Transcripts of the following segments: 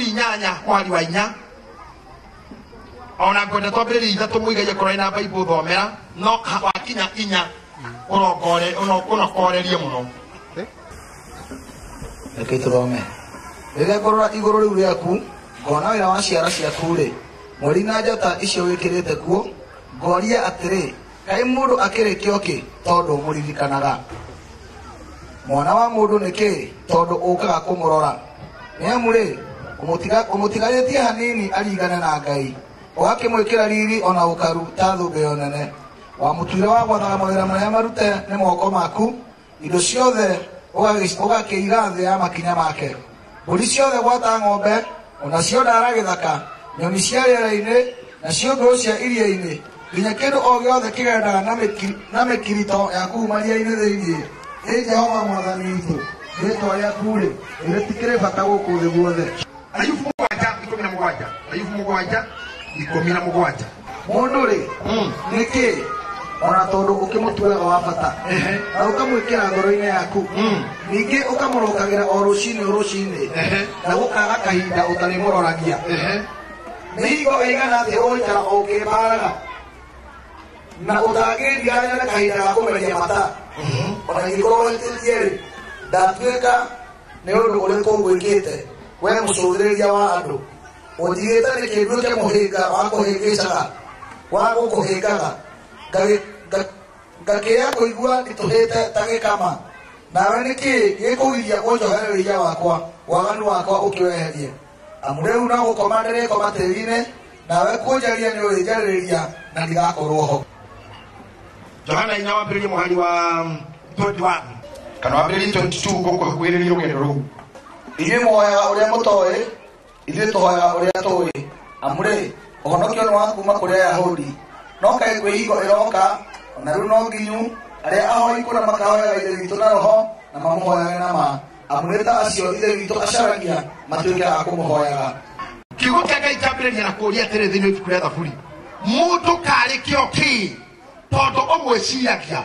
inyanya mwari wa inya ona ngwenda twambĩrĩrie ithatũ mũigaie korwo ina Bible thomera no wakinya inya unokorerie muno reke turome rĩrĩa ngorora igũrũ rĩu rĩaku ngona wĩra wa ciara ciaku rĩ mweri na njata icio wĩkĩrĩte kuo ngoria atĩrĩ kaĩ mũndũ akĩrĩkio kĩ tondũ mũririkanaga mwana wa mũndũ nĩkĩ tondũ ũkaga kũmũrora nĩamu rĩ ũmũtiganĩtie hanini arigane na Ngai ũgakĩmwĩkĩra riri ona ũkaru ta thũmbĩ nene wamũtuire wa gwathaga mawĩra marĩa marute nĩ moko maku indo ciothe ũgakĩiga thĩ ya makinya make mbũri ciothe gwata ng'ombe onacio ndara gĩthaka nyoni cia rĩera-inĩ nacio ngũrũ cia iria-inĩ nginya kĩndũ o gĩothe kĩgendaga na mĩkirito ya kuu maria-inĩ thĩinĩ ĩ Jehova mwathani witũ rĩĩtwa rĩaku rĩ rĩtikĩrĩ bata gũkũ thĩ guothe. Ayubu 7:17 Ayubu 7:17 mũndũ rĩ nĩkĩ ona tondũ ũkĩmũtuaga wa bata na ũkamwĩkĩra ngoro-inĩ yaku ningĩ ũkamũrũkagĩra o rũcinĩ na gũkaga kahinda ũtarĩmũroragia mĩhingo ĩigana atĩ ũgũikara o ũkĩmbaraga na ũtangĩndiganya na kahinda ga kũmeria mata ona ingĩkorwo wĩtĩtie rĩ ndatuĩka nĩ ũndũ ũrĩkũ ngwĩkĩte we mũcũthĩrĩria wa andũ ũnjigĩte nĩ kĩnduĩke mũhĩnga wa kũhĩngĩcaga wa gũkũhĩngaga ngakĩya kũigua nĩtũhĩte ta gĩkama nawe nĩkĩ gĩkũgiria kuonjohereria wakwa waganu wakwa ũkĩweherie amu rĩu no gũkoma ndĩrĩkoma tĩri-inĩ nawe kuonjaria nĩ ũrĩnjarĩrĩria na ndigakorwo ho. Johana inya wambĩrĩrie mũhari wa 21 kana wambĩrĩrie 22 gũkuhĩrĩria rũgendo rũu. Inyuĩ mũhoyaga ũrĩa mũtoĩ ithuĩ tũhoyaga ũrĩa tũĩ amu rĩ ũhonokio nĩ wa kuma kũrĩ Ayahudi no kaĩ kwĩhingo ĩroka ona rĩu no nginyu arĩa ahoi kũna makahoyaga ithe witũ na roho na mamũhoyage na ma amu nĩ ta acio ithe witũ acaragia matuĩke a kũmũhoyaga. Kiugo kĩa Ngai kĩambĩrĩria na kũũria atĩrĩ thĩinĩ wa ibuku rĩa Thaburi mũndũ karĩ kĩo kĩ tondũ ũmwĩciragia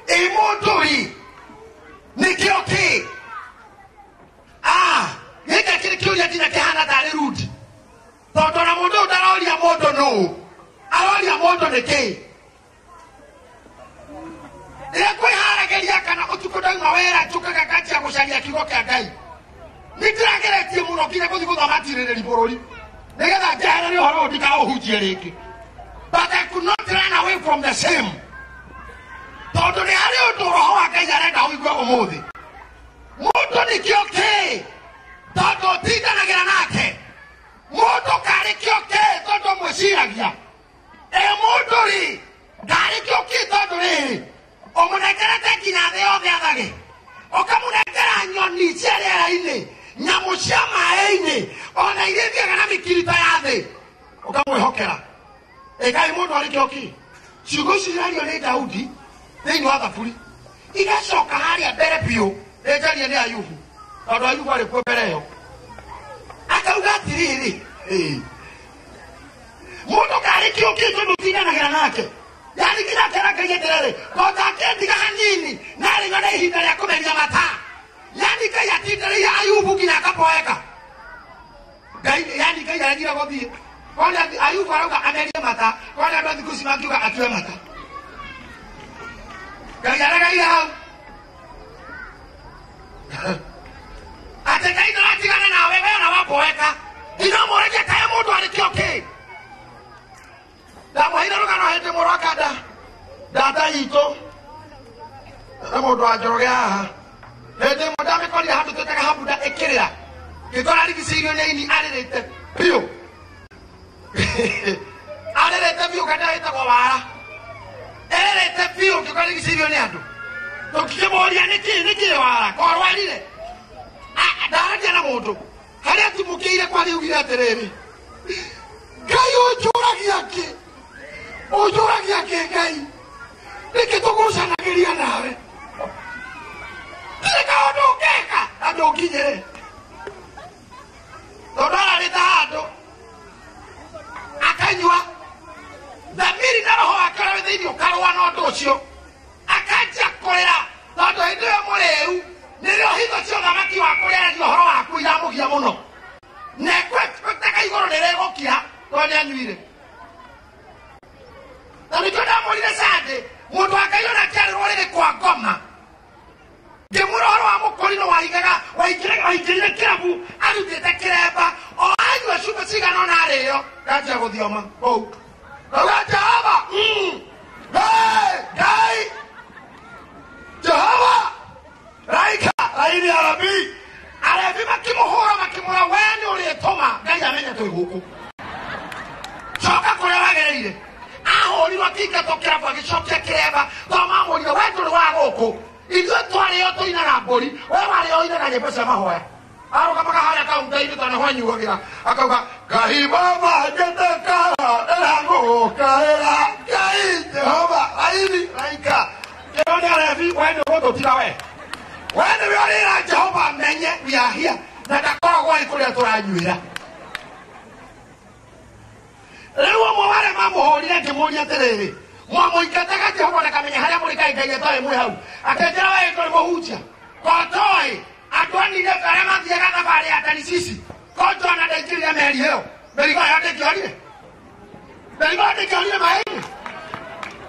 ĩ mũndũ rĩ nĩ kĩo kĩ gĩkĩ kĩrĩ kĩũria nginya kĩhana tarĩ rudi tondũ na mũndũ ũyũ ndaroria mũndũ nũ aroria mũndũ nĩkĩ rĩrĩa kwĩharagĩria kana ũtukũ ndauma wĩra njũkaga nganjia gũcaria kiugo kĩa Ngai nĩndĩrageretie mũno nginya gũthiĩ gũthoma tirĩrĩri bũrũri nĩgetha njehererie ũhoro ũyũ ndikaũhunjie rĩngĩ but I could not run away from the same tondũ nĩ harĩ ũndũ roho wa Ngai arenda ũigue ũmũthĩ mũndũ nĩkĩo kĩ tondũ ũtindanagĩra nake mũndũ karĩ kĩo kĩ tondũ mwĩciragia mũndũ rĩ ndarĩ kĩo kĩ tondũ rĩrĩ ũmũnengerete nginya thĩ yothe athage ũkamũnengera nyoni cia rĩera-inĩ nyamũ cia maĩ-inĩ ona iria ithiaga na mĩkirito ya thĩ ũkamwĩhokera ĩkaĩ mũndũ arĩ kĩo kĩ ciugo cirario nĩ Daudi thĩinĩ wa Thaburi igacoka harĩa mbere biũ rĩnjarie nĩ Ayubu tondũ Ayubu arĩ kuo mbere ĩyo akauga atĩrĩrĩ mũndũ karĩ kĩo kĩ tondũ ũtindanagĩra nake yani kila kera Ngai atĩrĩrĩ tondakĩndiga hanini narĩgo na ihinda rĩa kũmeria mata yani Ngai atindanĩire Ayubu nginya akapoeka yani Ngai aragire gũthiĩ kona Ayubu arauga amerie mata kona andũ thikũ ici mangiuga atue mata Ngai aragaire hau atĩ Ngai ndaratigana nawe we ona wapoeka inomũrĩkia kaĩ mũndũ arĩ kĩo kĩ ndamũheire rũgano hĩndĩ mũrokanda ndata itũ na mũndũ anjoroge haha hĩndĩ ĩmwe ndamĩkorire handũ twĩtaga habunda ĩkĩrĩra ngĩkora rigicĩirio nĩ ini arĩrĩte biũ arĩrĩte biũ kana ĩtagwo wara ĩrĩrĩte biũ ngĩkora rigicĩirio nĩ andũ tũkĩmũria nĩkĩ wara kwarwarire ndaragia na mũndũ harĩa atumũkĩire kwarĩ ugire atĩrĩrĩ Ngai ũnjũragia kĩ ũnjũragia kĩ Ngai nĩkĩ tũgucanagĩria nawe kĩrĩ kaũndũ ũngĩka na ndũnginyĩre tondũ ararĩ ta handũ akanyua thamiri na roho wake ũrĩa wĩ thĩinĩ ũkarũa na ũndũ ũcio akanjia kũrĩra tondũ hĩndĩ ĩyo mũrĩu nĩrĩo hitho cia ũthamaki wa kũrĩaria ũhoro waku iramũgia mũno na Kone anyuire. Tani kona mwile sade. Mwoto wakayo na kari wale kwa goma. Gemuro horo wa mokoli no waikirega kirabu. Alu tete kireba. O ayu wa shuka siga no nareyo. Kaja kodioma. Oh. Oga Jehova. Hey! Gai! Jehova! Raika! Raini Arabi! Arabi makimuhora weni uliyetoma. Gai amenya toi huku. Choka kule wagereire. Aho ni wakika tokera kwa kishokia kireba. Toma mwini wetu ni wagoko. Izo tuwale yoto ina na boli. Wewa leo ina na nyepesa mahoya. Aro kapaka haya kauntaini tane huanyi wakira. Akauka. Gai mama jeteka. Elango kaela. Gai Jehova. Raini. Raika. Keroni Arabi. Weni woto tirawe. Weni wiolira Jehova menye. We are here. Natakora kwa ikule turanyuira. Lewa mware mambo holira kemoria terere. Mwa ikataka Jehova nakamenya haya mulika igayetoe mwe hau. Akejera wewe kwa mohuja. Kotoe atwani ile karama thiagana bale atani sisi. Koto na daikiri meri heo. Berigo yote kiorire. Berigo yote kiorire maeni.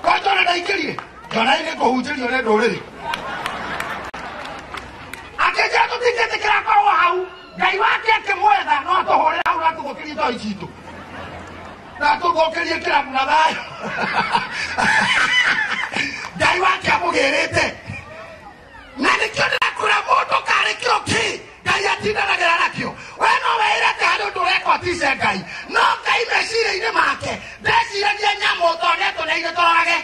Koto na daikiri. Jona ile kohujiri ole dorere. Akejera tutikete kira kwa hau. Gai wake kemwetha no to hore hau ratu gokirito ichito. Nato gokerie kira mnadayo. Gai wake amugerete. Nani kiona kura moto kare kioki. Gai atinda na gerana kio. Weno weira te hado dureko tise gai. No gai mesire ine make. Desire dia nyamo to neto ne ine torage.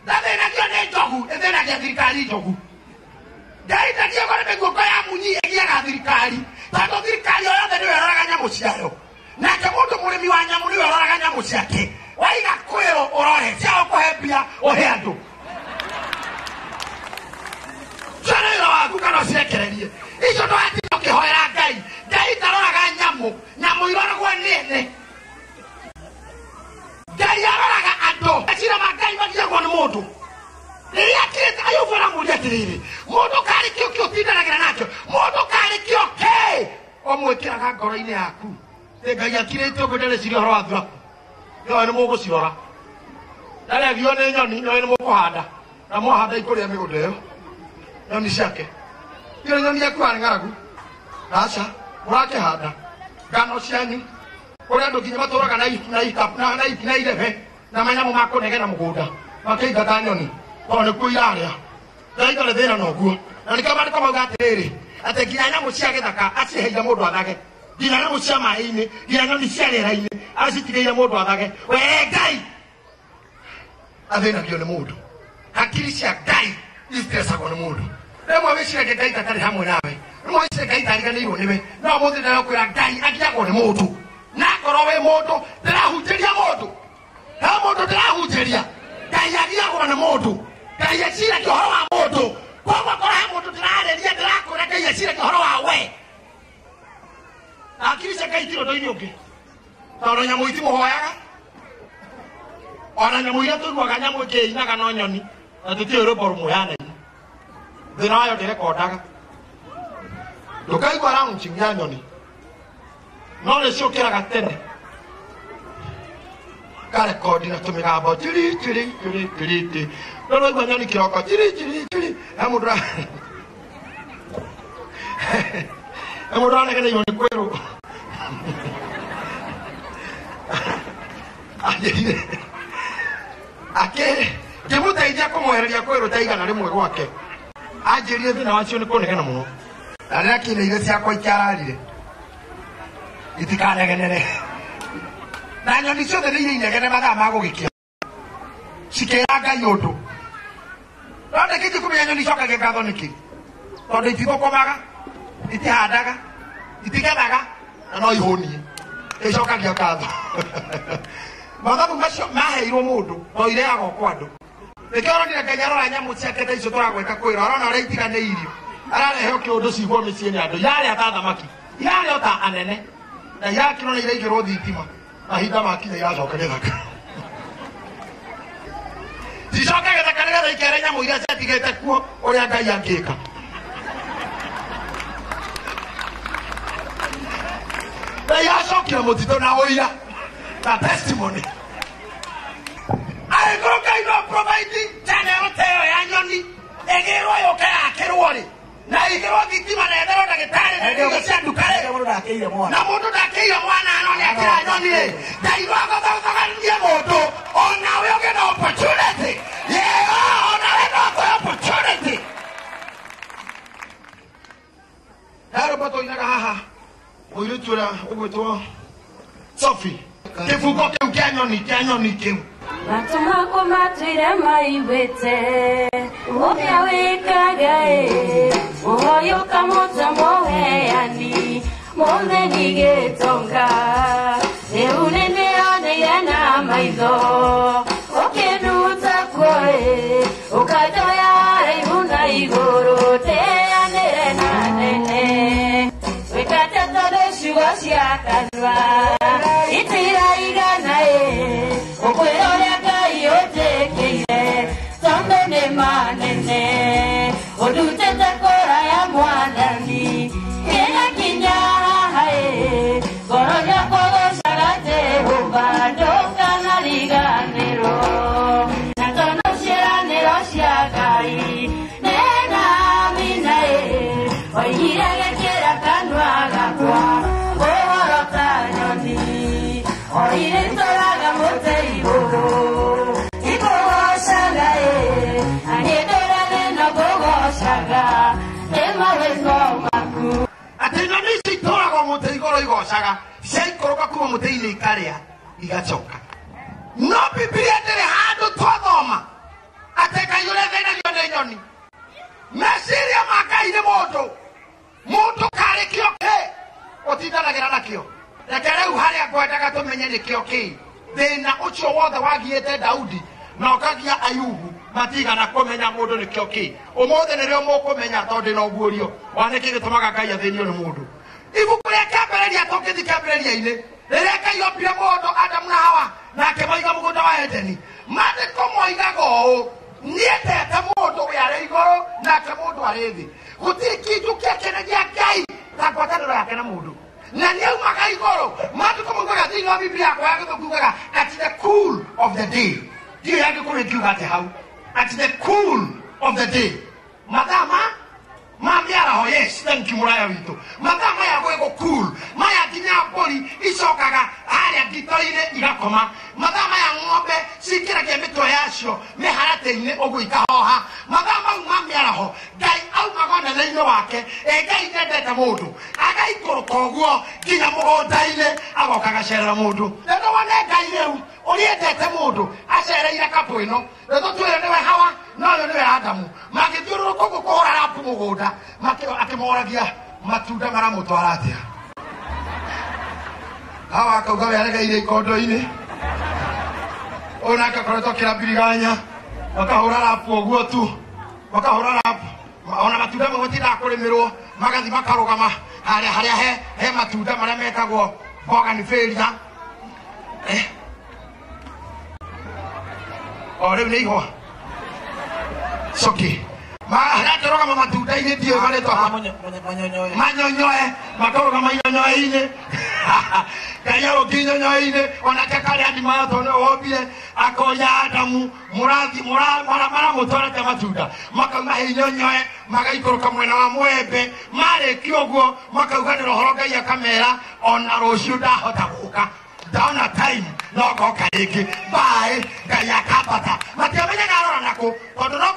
Dade na kio ne jogu. Ede na kia dirikali jogu. Gai ta kia kore mego kaya munyi egia ka dirikali. Tato dirikali oyo de niweroraga nyamo siayo. Nake mundu murimi wa nyamu niwe roraga nyamu ciake. Waiga kwiro urore cia ukuhembia uhe andu. Jana ira waku kana ciekererie. Icio ndo ati ukihoera Ngai. Ngai taroraga nyamu. Nyamu iroragwo nene. Ngai aroraga andu. Acira magai magiagwo ni mundu. Riria kirita ayuvora muria tiriri. Mundu kari kio tindanagira nakio. Mundu kari kio omwikiraga ngoro-ini yaku. Ngai akirete ogedere ciri horo wa thuraku. Yo ni mugo cirora. Dale gione nyoni no ni mugo handa. Na mo handa ikuria migundo yo. Nyoni ciake. Yo nyoni yaku ari ngaragu. Acha, urake handa. Gano cianyu. Uri andu kinya maturaga na irebe. Na manyamu makunegera mugunda. Makeiga ta nyoni. Ono kuiraria. Ngai ndore thina noguo. Na nikamari komauga atiriri. Ate kinya nyamu cia githaka aciheire mundu athage. Nginya nyamũ cia maĩ-inĩ, nginya nyoni cia rĩera-inĩ acitigeire mũndũ athage. Wee Ngai athĩnagio nĩ mũndũ. Hakiri cia Ngai icitresagwo nĩ mũndũ. Rĩmwe wĩciragia Ngai tatarĩ hamwe nawe. Rĩmwe wĩciragia Ngai tariganĩirwo nĩwe. No mũthĩ ndĩrakwĩra Ngai agiagwo nĩ mũndũ. Na korwo wĩ mũndũ ndĩrahunjĩria mũndũ. He mũndũ ndĩrahunjĩria. Ngai agiagwo nĩ mũndũ. Ngai eciragia ũhoro wa mũndũ. Koguo korwo he mũndũ ndĩrarĩria ndĩrakwĩra Ngai eciragia ũhoro wa we. Akiri cia Ngai tiro ndoini ungi. Tondũ nyamũ itimuhoyaga. Ona nyamũ iria tũiguaga nyamũ ĩkĩinaga no nyoni. Na tũtiũĩ rwĩmbo rũmwe yana-inĩ. Thĩna wayo ndĩrekondaga. Ndũkaigua launching ya nyoni. No nĩciũkĩraga tene. Karekondi na tũmĩgambo tiri tiri tiri tiri tiri. No nĩwaigua nyoni kĩroko tiri tiri tiri. He mũndũ mũndũ anegereirwo nĩ kwĩrwo. Ngĩmũteithia kũmwehereria kwĩrwo ta igana rĩmwe gwake. Anjĩrire thĩna wacio nĩ kũnegena mũno. Na rĩrĩa kĩnĩire ciakwa ikiararire. Itikanegenere. Na nyoni ciothe nĩ iria inegene mathaa ma gũgĩkĩa. Cikĩra Ngai ũndũ. No ndĩkĩnji kũmenya nyoni icokagia ngatho nĩkĩ. Tondũ itithũkũmaga, itihandaga, itigethaga, na no ihũnie. Icokagia ngatho. Mathabu macio maheirwo mũndũ, no ireagwo kwa andũ. Nĩkĩo ũronire Ngai arora nyamũ ciake ta icio tũragwĩka kwĩra, arona ũrĩa itiganĩirio. Ararehe kĩũndũ cigwo mĩciĩ nĩ andũ. Irarĩa ta thamaki, irarĩa ta anene. Na irakĩrwo nĩ iraigĩrwo thitima. Mahinda makinya iracoka gĩthaka. Cicoke gĩthaka nĩgetha ikere nyamũ iria ciatigĩte kuo ũrĩa Ngai angĩka. Na iracokire mũtitũ na ũira. na testimony ai goro kai no provide channel teo ya nyoni egero yo ka akerwori na igero gitima na edero dagitari na cia dukare na mundu ndakiyo mwana ano ni akira nyoni le ndaigo agothogania mundu ona we get opportunity yeah ona we no opportunity haro bato inaga haha uirutura ugwetwo Sophie kifuko kiu kia nyoni kiu matuma ko matwire maibete ubya wekaga oyo kamota moheani monde nigetonga eunene one na maido okenuta koe ukajoya reuna igoro te anere na nene wekata todo shuwa shiakanwa itira igana okwero Somebody manene odute takora ya mwanani kenya kinya hae goroja kogo sharate ubado kana liganero natono shiranero shiagai nena minae oire kera kanwa gakwa oorota nyoni oire toraga moteibo Atena nisi tora kwa mute igoro igocaga ciaikoroka kuma mute-ini ikaria igacoka no Biblia ndiri handu twathoma ati Ngai urethenagio ni nyoni meciria ma Ngai ni mundu karikio ki utindanagira nakio reke riu haria ngwendaga tumenye nikio ki thina ucio wothe wagiite Daudi na ukagia Ayubu matigana kumenya mundu nikio ki umothe nirio mukumenya tondu no guorio waniki gitumaga Ngai athinio ni mundu ibuku ria kiambiriria tokithi kiambiriria-ini riria Ngai ombire mundu Adamu na Hawa na akimaiga mugunda wa Edeni mandiko moigaga ũũ niendete mundu we ari iguru nake mundu ari thi gutiri kindu kiakenagia Ngai ta ngwatanĩro yake na mundu na niaumaga iguru mandiko moigaga thĩinĩ wa Biblia yakwa ya gĩthũngũ kugaga at the cool of the day ndiyo yangu kule kiuga ati hau at the cool of the day madama mamiara yes thank you muraya wito madama ya gwego cool maya ginya bori icokaga haria ngito-ini igakoma madama ya ng'ombe cikiragia mitwe yacio miharate-ini uguo ikahoha madama mau mamiara ho Ngai aumaga nene-ini wake Ngai ndendete mundu agaikũrũka ũguo nginya mũgũnda-ini agoka agacerera mundu rĩu wone Ngai rĩu ũrĩendete mundu acereire kapu ĩno rĩu tuĩre nĩwe Hawa no ũyũ nĩwe Adamu magĩthiũrũrũka ũguo kũhũra rapu mũgũnda akĩmoragia matunda maramũtwara atĩa Hawa akauga we aregeire ikondo-ini ũyũ nake akoretwo akĩrambiriganya makahũra rapu ũguo tu makahũra rapu ona matunda mamwe matindaga kũrĩmĩrwo magathi makarũgama harĩa he matunda marĩa metagwo bougainvillea rĩu nĩ ihũa coki maratũrũgama matunda-ini ndiũĩ marĩtwa manyonyoe makarũgama inyonyoe-ini Ngai arũnginyonyoe-ini onake karĩ andimaya tondũ nĩwe wombire akoya Adamu maramũtwarĩte matunda makauma he inyonyoe magaikũrũka mwena wa mwembe marĩkia ũguo makauganĩra ũhoro Ngai akamera ona rũciũ ndahota gũka ndaona time no goka rĩngĩ bye Ngai akambata matiamenyaga arora nakũ tondũ no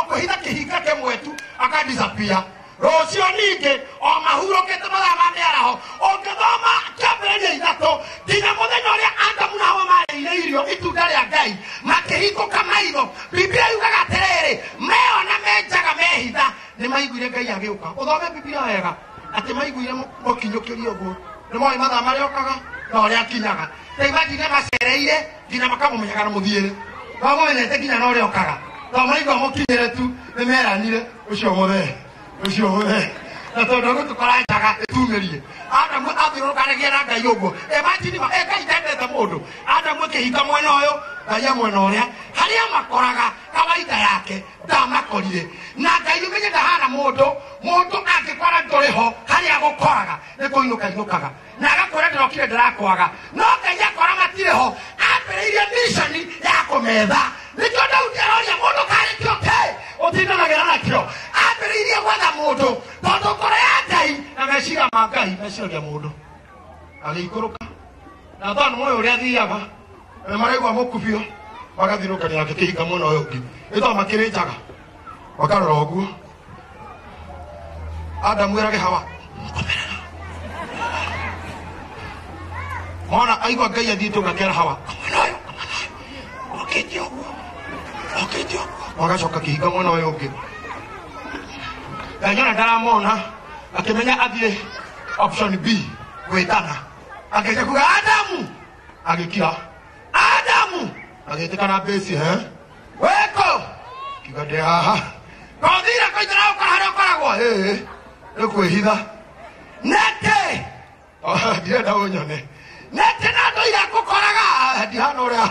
kũhitha kĩhinga kĩmwe tu akadisappear rũciũ ningĩ o mahurũkĩte mathaa ma mĩaraho ũngĩthoma kĩambĩrĩria ithatũ nginya mũthenya ũrĩa Adamu na Hawa marĩire irio itunda rĩa Ngai makĩhingũka maitho Biblia yugaga atĩrĩrĩ meona menjaga mehitha nĩ maiguire Ngai agĩũka ũthome Biblia wega atĩ maiguire mũkinyũkĩrie ũguo nĩ moĩ mathaa marĩa okaga na ũrĩa akinyaga teimagine macereire nginya makamũmenyaga na mũthiĩre mamũmenyete nginya na ũrĩa okaga tondũ maigua mũkinyĩre tu nĩ meranire ũcio mũthee na tondũ ũguo tũkoranjaga ĩtumĩrie Adamu athiũrũrũkanagia na Ngai ũguo imagine Ngai ndendete mũndũ Adamu akĩhinga mwena ũyũ Ngai mwena ũrĩa harĩa makoraga kawaida yake ndamakorire na Ngai ũmenye ndahana mũndũ angĩkora ndũrĩ ho harĩa gũkoraga nĩ kũinũka inũkaga na agakwĩra ndĩrokire ndĩrakwaga no Ngai akora matireho ambĩrĩirie mission ya kũmetha nĩkĩo Daudi aroria mũndũ karĩkĩo ke ũtindanagira nakĩo ambĩrĩirie gwetha mũndũ tondũ ngoro ya Ngai na meciria ma Ngai meciragia mũndũ agĩikũrũka na thano moyo ũrĩa athiaga maraigua mũkubio magathirũkania nake kĩhinga mwena ũyũ ũngĩ ĩtwa makĩrĩnjaga wakarora ũguo Adamu erage Hawa mwana aigua Ngai athiĩte ũgakera Hawa okĩte ũguo magacoka kĩhinga mwena ũyũ ũngĩ Ngai ona ndaramona akĩmenya athiĩ option B gwĩtana akĩja kuga Adamu agĩkira Adamu agĩtĩkana base weko kigade haha Kodira koitara ukahara ukaragwa nĩkwĩhitha nete ndirenda ũnyone nete na andũ ira ngũkoraga ndihana ũrĩa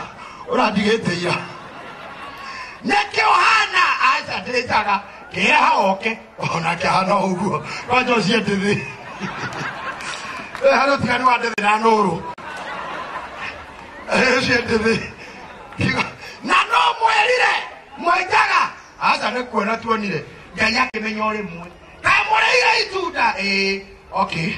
ũrandigĩte ira neke ũhana aca ndĩnjaga kĩeha oke onake ahana ũguo kwanja ũciĩte thĩ harĩ ũtigani wa ndĩthĩ na nũrũ ũciĩte thĩ na no mwĩrire mwenjaga aca nĩkuona tuonire Ngai akĩmenya ũrĩmwe kamũrĩire itunda okay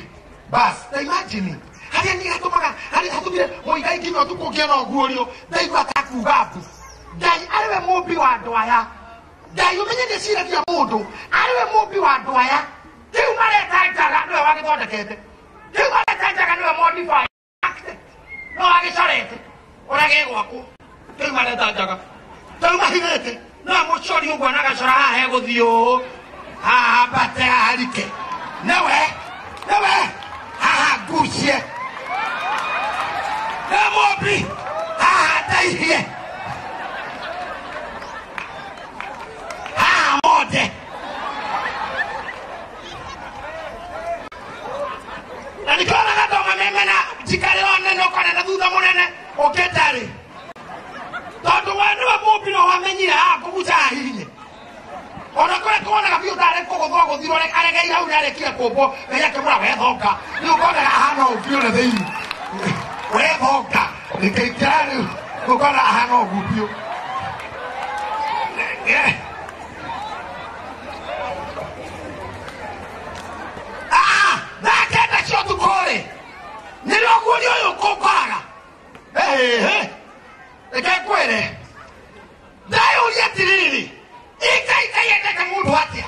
bas na imagine harĩa nĩ gatũmaga harĩa hatũmire Mũigai nginya ũtukũ ngĩona ũguũrio ndaigua atakuga mbu Ngai arĩwe mũmbi wa andũ aya Ngai ũmenye ndĩciragia mũndũ arĩwe mũmbi wa andũ aya kĩu mareta njaga nĩwe wagĩthondekete kĩu mareta njaga nĩwe modify no agĩcorete ũrĩa gĩgwakwo kĩu mareta njaga kĩu mahithĩte no mũcori ũguo na gacora haha hegũthiĩ haha mbate harike newe haha ngucie nĩ mũmbi haha ndaihie haha mothe na nĩkĩona gatoma memena njikarĩro nene ũkanena thutha mũnene ũkĩtarĩ tondũ we nĩwe mũmbi no wamenyire haha kũguca hahihinye ona kũrĩa kũwonaga biũ tarĩ kũgũthwo gũthirwo aregeire hau nĩarekire kũmbwo Ngai akĩmũra wethonga rĩu ũkonaga ahana ũguo na thĩinĩ wethonga nĩkĩikara rĩu ũkona ahana ũguo biũ nake nacio tukũrĩ nĩrĩo ũguũrio ũyũ kũkoraga reke ngwĩre ndayũria atĩrĩrĩ Ikai endete mũndũ atĩa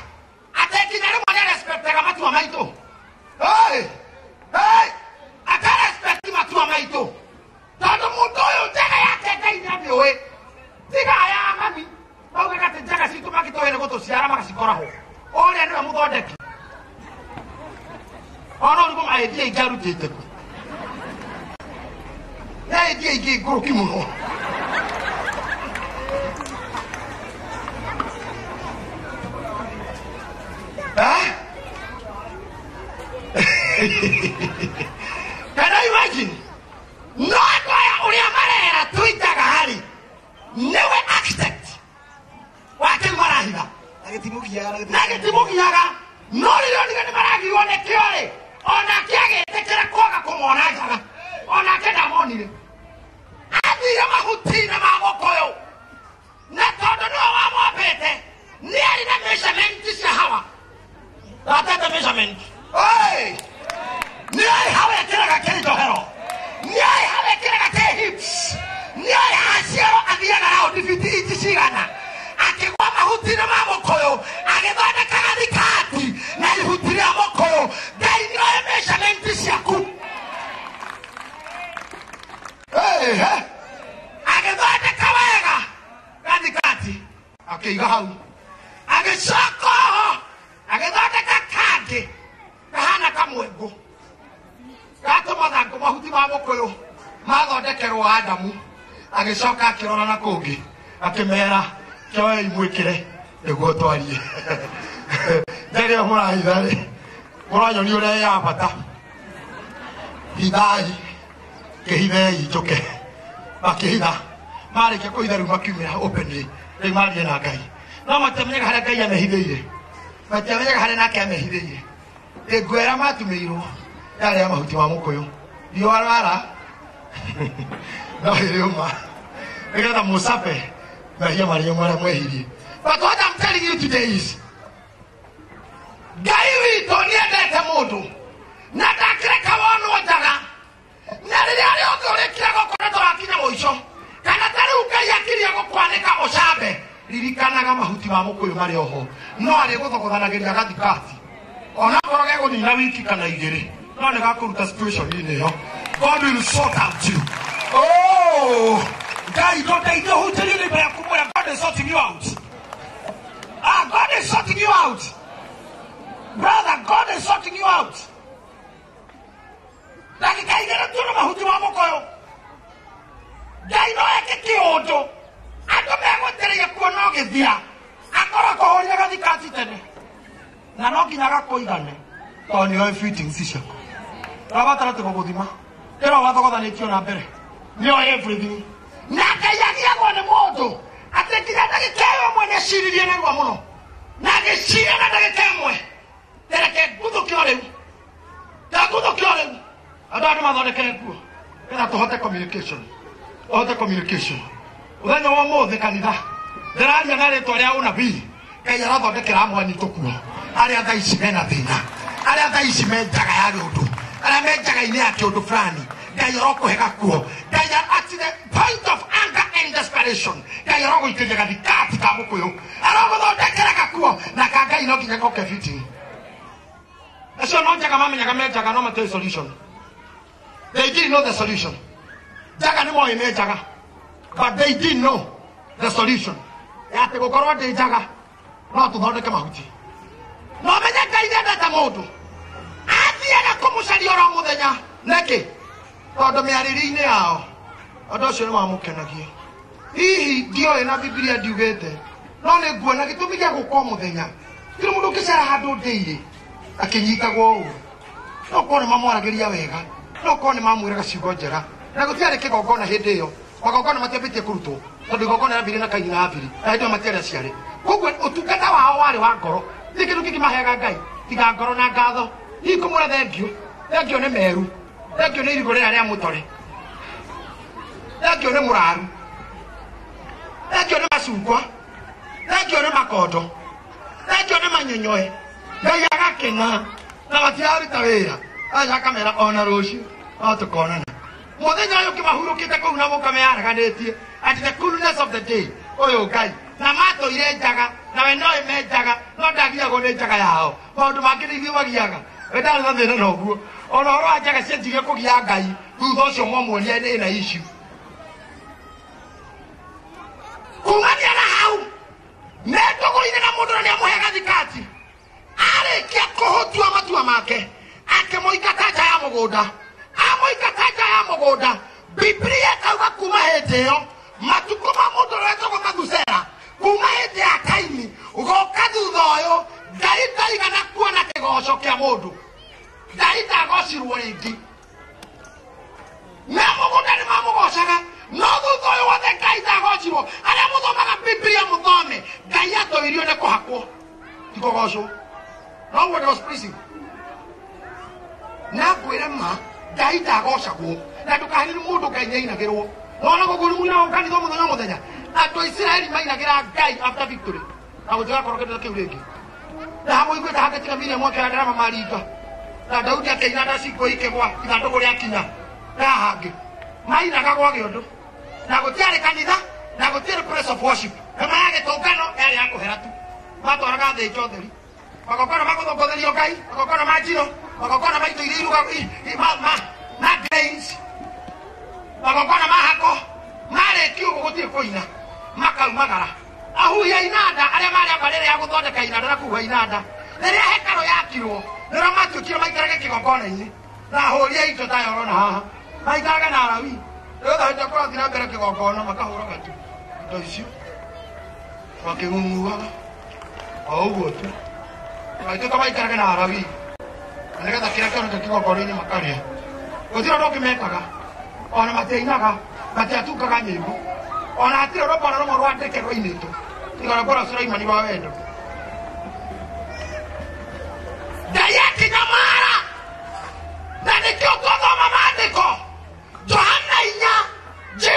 atekinya rĩmwe nĩarespectaga matua maitũ akarespecti matua maitũ tondũ mũndũ ũyũ njaga yake Ngai nĩamĩũĩ tiga ya mami maugaga atĩ njaga citũ magĩtũĩ nĩ gũtũciara magacikorahwo ũrĩa nĩwe mũthondeki ona ũrigũ mahĩndia ingĩ arutĩte ku nĩahĩndia ingĩ ngũrũki mũno Can I imagine? No aya ũrĩa marera tũitaga harĩ nĩwe architect wake marahitha nagĩtimũgiaga no rĩrĩa onire nĩ maragirwo nĩkĩo-rĩ onake agĩtĩkĩra kwaga kũmona njaga onake ndamonire athire mahuti-inĩ ma mũkũyũ na tondũ nĩwe wamombĩte nĩarĩ na measurement cia Hawa atete measurement nĩarĩ Hawa ekĩraga kĩnjohero nĩarĩ Hawa ekĩraga kĩ hips nĩarĩ aciaro athiaga raundi biti inji cigana akĩgwa mahuti-inĩ ma mũkũyũ agĩthondeka gathikati na ihuti rĩa mũkũyũ Ngai nĩoĩ measurement ciaku agĩthondeka wega gathikati akĩiga hau agĩcoka ho agĩthondeka kangĩ kahana kamwengu gatũmathangũ mahuti ma mũkũyũ mathondekerwo Adamu agĩcoka akĩrora na kũngĩ akĩmera kĩoei mwĩkĩre nĩguo twarie rĩrĩa mũrahitha-rĩ mũranyonia ũrĩa ya bata hithai kĩhithei njũke makĩhitha marĩkia kũhitha rĩu makiumĩra openly rĩu marie na Ngai no matiamenyaga harĩa Ngai amehithĩire matiamenyaga harĩa nake amehithĩire ngwĩra matumĩirwo yarĩ ya mahuti ma mũkũyũ riũa rwara no yuma nigeta musape na hiyo mari mara mwehiri. But what I'm telling you today is Gaiwi toniendete mundu na ndakreka wono njaga na riria riogorekira gokoretwo wakinya muico kana tariu Ngai akiria gukwanika ucambe ririkanaga mahuti ma mukuyu mari oho no ari guthogothanagiria gathikati ona koroge gunina wiki kana igiri no ni gakuruta situation ini yo. God will sort out you. Oh, Ngai ndoteithie hutiri ni baya kumura. God is sorting you out. God is sorting you out. Brother, God is sorting you out. Dakika igere tuno mahuti wa mukoyo. Ngai no eke kiondo. Ando mego tere ya kuono githia. Akora kohoria gathikati tene. Na no nginya gakoigane. To ni o fitting sisha. Rabatara te goguthima. Ero wathogothanitio na mbere. Ni o everything. Na Ngai agiagwo ni mundu. Ate nginya ndagika ĩyo mwene ciririe narua muno. Na gĩciria na ndagika ĩmwe. Tereke guthukio riu. Ta guthukio riu. Andũ arĩa mathondekere kuo. Ĩra tũhote communication. Tũhote communication. Uthenya wa mũthĩ kanitha. Ndĩraria na rĩtwa rĩa ũnabii. Ngai arathondekera amwe anitũ kuo. Arĩa thaa ici mena thĩna. Arĩa thaa ici menjaga ya gĩũndũ. Arĩa menjaga ini ya kĩũndũ fulani. Ngai arokũhega kuo. Ngai at the point of anger and desperation. Ngai arogũikĩria gathikati ka mũkũyũ. Arogũthondekera gakuo. Na ka Ngai no nginya goke fitting. Acio no njaga mamenyaga menjaga no matĩrĩ solution. They didn't know the solution. Jaga ni moĩ menjaga. But they didn't know the solution. Ate gũkorwo ndĩ njaga no tũthondeke mahuti. No menye Ngai ndendete mũndũ. Athiaga kũmũcaria oro mũthenya. Nĩkĩ? Tondũ mĩarĩrie-inĩ yao andũ acio nĩ mamũkenagia. Hihi ndioĩ na Biblia ndiugĩte. No nĩ nguona gĩtũmi gĩa gũka mũthenya. Gũtirĩ mũndũ ũngĩcera handũ ndĩire akĩnyitagwo ũũ. No korwo nĩ mamwaragĩria wega. No korwo nĩ mamwĩraga ciugo njega. Na gũtiarĩ kĩgongona hĩndĩ ĩyo. Magongona matiambĩtie kũrutwo. Tondũ igongona rĩambire na Kaini na Habili. Na hĩndĩ ĩyo matiarĩ aciarĩ. Koguo ũtungata wao warĩ wa ngoro. Nĩ kĩndũ kĩngĩ maheaga Ngai. Tiga ngoro na ngatho. Hihi kũmwĩra thengio. Thengio nĩ meru. Thengio nĩ irigũ rĩrĩa rĩa mũtore. Thengio nĩ mũraru. Thengio nĩ macungwa. Thengio nĩ makondo. Thengio nĩ manyonyoe. Ngai agakena. Na matiraruta wĩra. Aja akamera ona rũciũ. No tũkonana. Mũthenya ũyũ kĩmahurũkĩte kũu na mũkamearaganĩtie. At the coolness of the day. Ũyũ Ngai. Na matũire njaga. Na we no menjaga. No ndagiagwo nĩ njaga yao. Maũndũ mangĩ nĩ ithuĩ magiaga. We ndarĩ na thĩna na ũguo. Ona ũhoro wa njaga cianjirie kũgia Ngai. Thutha ũcio mwamuonia ĩna issue. Kumania na hau. Nĩndũgũrire na mũndũ na nĩamũhe gathikati. Arĩkia kũhũtua matua make. Akĩmũingata nja ya mũgũnda. Amũingata nja ya mũgũnda. Biblia ĩkauga kuma hĩndĩ ĩyo matukũ ma mũndũ ũrĩa wetagwo Mathusela. Kuma hĩndĩ ya Kaini gũka thutha ũyũ Ngai ndaigana kuona kĩgoco kĩa mũndũ. Ngai ndagocirwo rĩngĩ. Na mũgũnda nĩ mamũgocaga. No thutha ũyũ wothe Ngai ndagocirwo. Arĩa mũthomaga Biblia mũthome. Ngai atũirio nĩ kũhakwo. Ti kũgocwo. No what was preaching. Na ngwĩre ma Ngai ndagocagwo. Na ndũkahanĩrĩ mũndũ Ngai nĩainagĩrwo. No na gũkũ nĩ mũina kanitha mũthenya mũthenya. Andũ a Isiraeli mainagĩra Ngai after victory. Na gũtigakorwo kĩndũ kĩu rĩngĩ. Na mũiguĩte hangĩtiga Miriam akĩoya ndarama maringa. Na Daudi akĩina ndacingũ ikĩgwa ithandũkũ rĩakinya. Na hangĩ mainaga gwa gĩũndũ. Na gũtiarĩ kanitha na gũtiarĩ place of worship. Na magĩtũngano yarĩ ya kũhera tu. Matwaraga thĩnjo theri. Magongona magũthongotherio Ngai. Magongona ma njino. Magongona ma indo iria iruga ma grains. Magongona ma hako. Marĩkio ũguo gũtirĩ kũina. Makaumagara. Ahuhia inanda arĩa marĩ ambarĩre ya gũthondeka inanda na kuhuha inanda. Rĩrĩa hekarũ yakirwo nĩrĩo matuĩkire maikarage kĩgongona-inĩ. Na ahũri a indo ta yorona haha. Maikaraga na Alawii. Rĩu hĩndĩ ĩyo kũrathiĩ na mbere kĩgongona makahũraga tu. Indo icio. Makĩng'ung'uaga. O ũguo tu. Maituĩka maikaraga na Alawii. Na nĩgetha kĩrĩa kĩoneka kĩgongona-inĩ makarĩa. Gũtirĩ ũndũ ũngĩ mekaga. Ona matiainaga. Matiatungaga nyĩmbo. Ona hatirĩ rwĩmbo ona rũmwe rwandĩke rwainĩtwo. Tiga rwĩmbo rwa Sulaimani wa wendo. Ngai akĩnyamara. Na nĩkĩo twathoma maandĩko. Johana 4:16.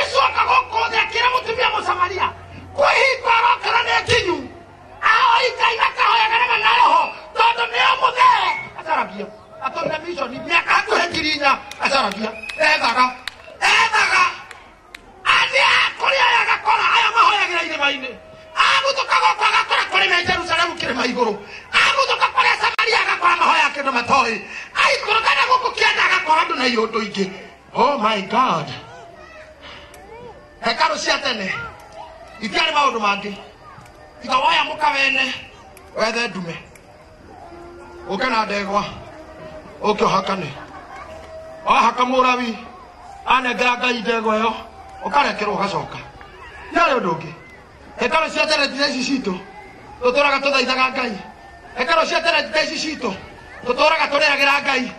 kendo matoi ai kurukana guku kiendaga kwa andu na iondo ingi. Oh my God, hekalu cia tene itiarĩ maũndũ mangĩ tiga woya mũkawene wethe ndume ũke na ndegwa ũke ũhakane wahaka mũrawi anengera Ngai ndegwa ĩyo ũkarekerwo ũgacoka. Nĩarĩ ũndũ ũngĩ. Hekalu cia tene ti ici citũ tũtũraga tũthaithaga Ngai. Hekalu cia tene ti ici citũ tũtũraga tũrĩagĩra Ngai.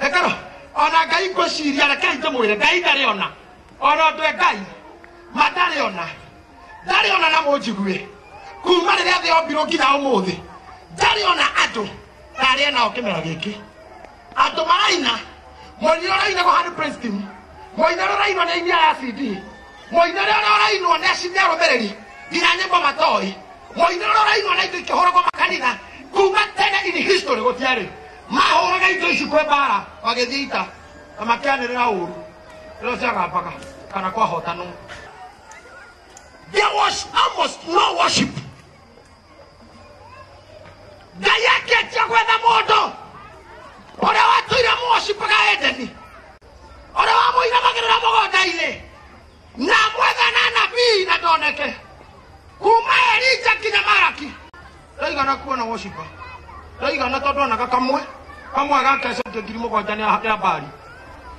Hekalu ona Ngai ngwĩciria rekei ndĩmwĩre Ngai ndarĩ ona ũndũ Ngai matarĩ ona na mũnjigue kuma rĩrĩa thĩ yombirwo nginya ũmũthĩ ndarĩ ona andũ tarĩ nao kĩmera gĩkĩ. Andũ maraina mũini ũrainagwo harĩ Princeton, mũini ũrĩa ũrainwo nĩ aini aya CD, mũini ũrĩa ũrainwo nĩ acini arũmĩrĩri nginya nyĩmbo matoi, mũini ũrĩa ũrainwo na indo ikĩhũragwo makanitha kuma tene in history gũtiarĩ mahũraga indo ici kwĩ mbara magĩthiĩ ita na makĩanĩrĩra ũru rĩrĩa ciagambaga kana kwahotanwo. There was almost no worship. Ngai akĩtia gwetha mũndũ ũrĩa watũire worship ga Edeni, ũrĩa wamũinamagĩrĩra mũgũnda-inĩ na mwetha na nabii na ndoneke kuma Elija nginya Malaki. Ndaigana kuona worship, ndaigana tondũ onaga kamwe gake ngiri mũgwanja nĩ ya Baali,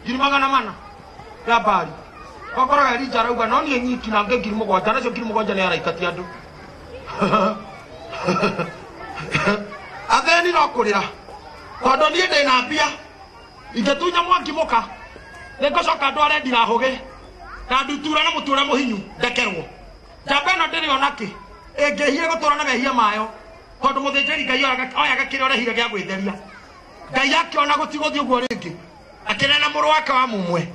ngiri magana mana ya Baali. Wakoraga Elija arauga no niĩ nyiki na ngiri mũgwanja, nacio ngiri mũgwanja nĩ araikatia andũ. Atheni no kũrĩra tondũ niĩ ndĩna mbia ingĩtunya mwangi mũka nĩngũcoka ndware ndirahũgĩ na ndutura na mũtũra mũhinyu ndekerwo. Njamba ĩno ndĩrĩ ona kĩ ĩngĩhire gũtũra na mehia mayo tondũ mũthĩnjĩri Ngai oyaga kĩrĩa ũrehire gĩa gwĩtheria. Ngai akĩona gũtigũthiĩ ũguo rĩngĩ akĩnena mũrũ wake wa mũmwe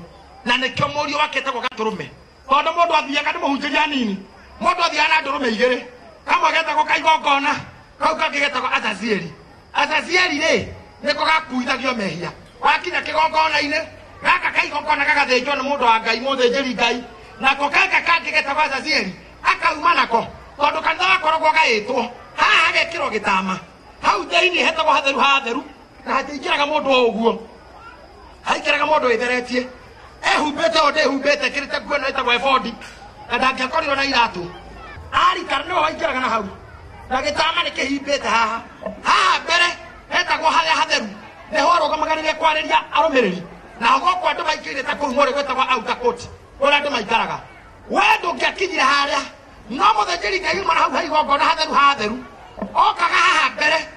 na nĩkĩo mũriũ wake etagwo Gatũrũme, tondũ mũndũ athiaga nĩ mũhunjĩria nini, mũndũ athiaga na ndũrũme igĩrĩ, kamwe getagwo kaigongona kau kangĩ getagwo Azazieli. Azazieli rĩ nĩko gakuithagio mehia, wakinya kĩgongona-inĩ gaka kaigongona gagathĩnjwo nĩ mũndũ wa Ngai mũthĩnjĩri Ngai, nako gaka kangĩ getagwo Azazieli akauma nako tondũ kanitha wakoragwo gaĩtwo haha hagekĩrwo gĩtama hau thĩinĩ hetagwo hatheru hatheru na hatingĩraga mũndũ o ũguo, haingĩraga mũndũ wĩtheretie ehumbĩte o ndĩhumbĩte kĩrĩte nguo ĩno ĩtagwo ebodi na ndangĩakorirwo na iratũ arikara nĩho haingĩraga na hau na gĩtama nĩ kĩhimbĩte haha mbere hetagwo harĩa hatheru nĩho arũgamaga rĩrĩa kwarĩria arũmĩrĩri, na gũkũ andũ maingĩrĩte kũu mũrĩ gwĩtagwo outer court ũrĩa andũ maikaraga. Wee ndũngĩakinyire harĩa no mũthĩnjĩri Ngai uma na hau haigongona hatheru okaga haha mbere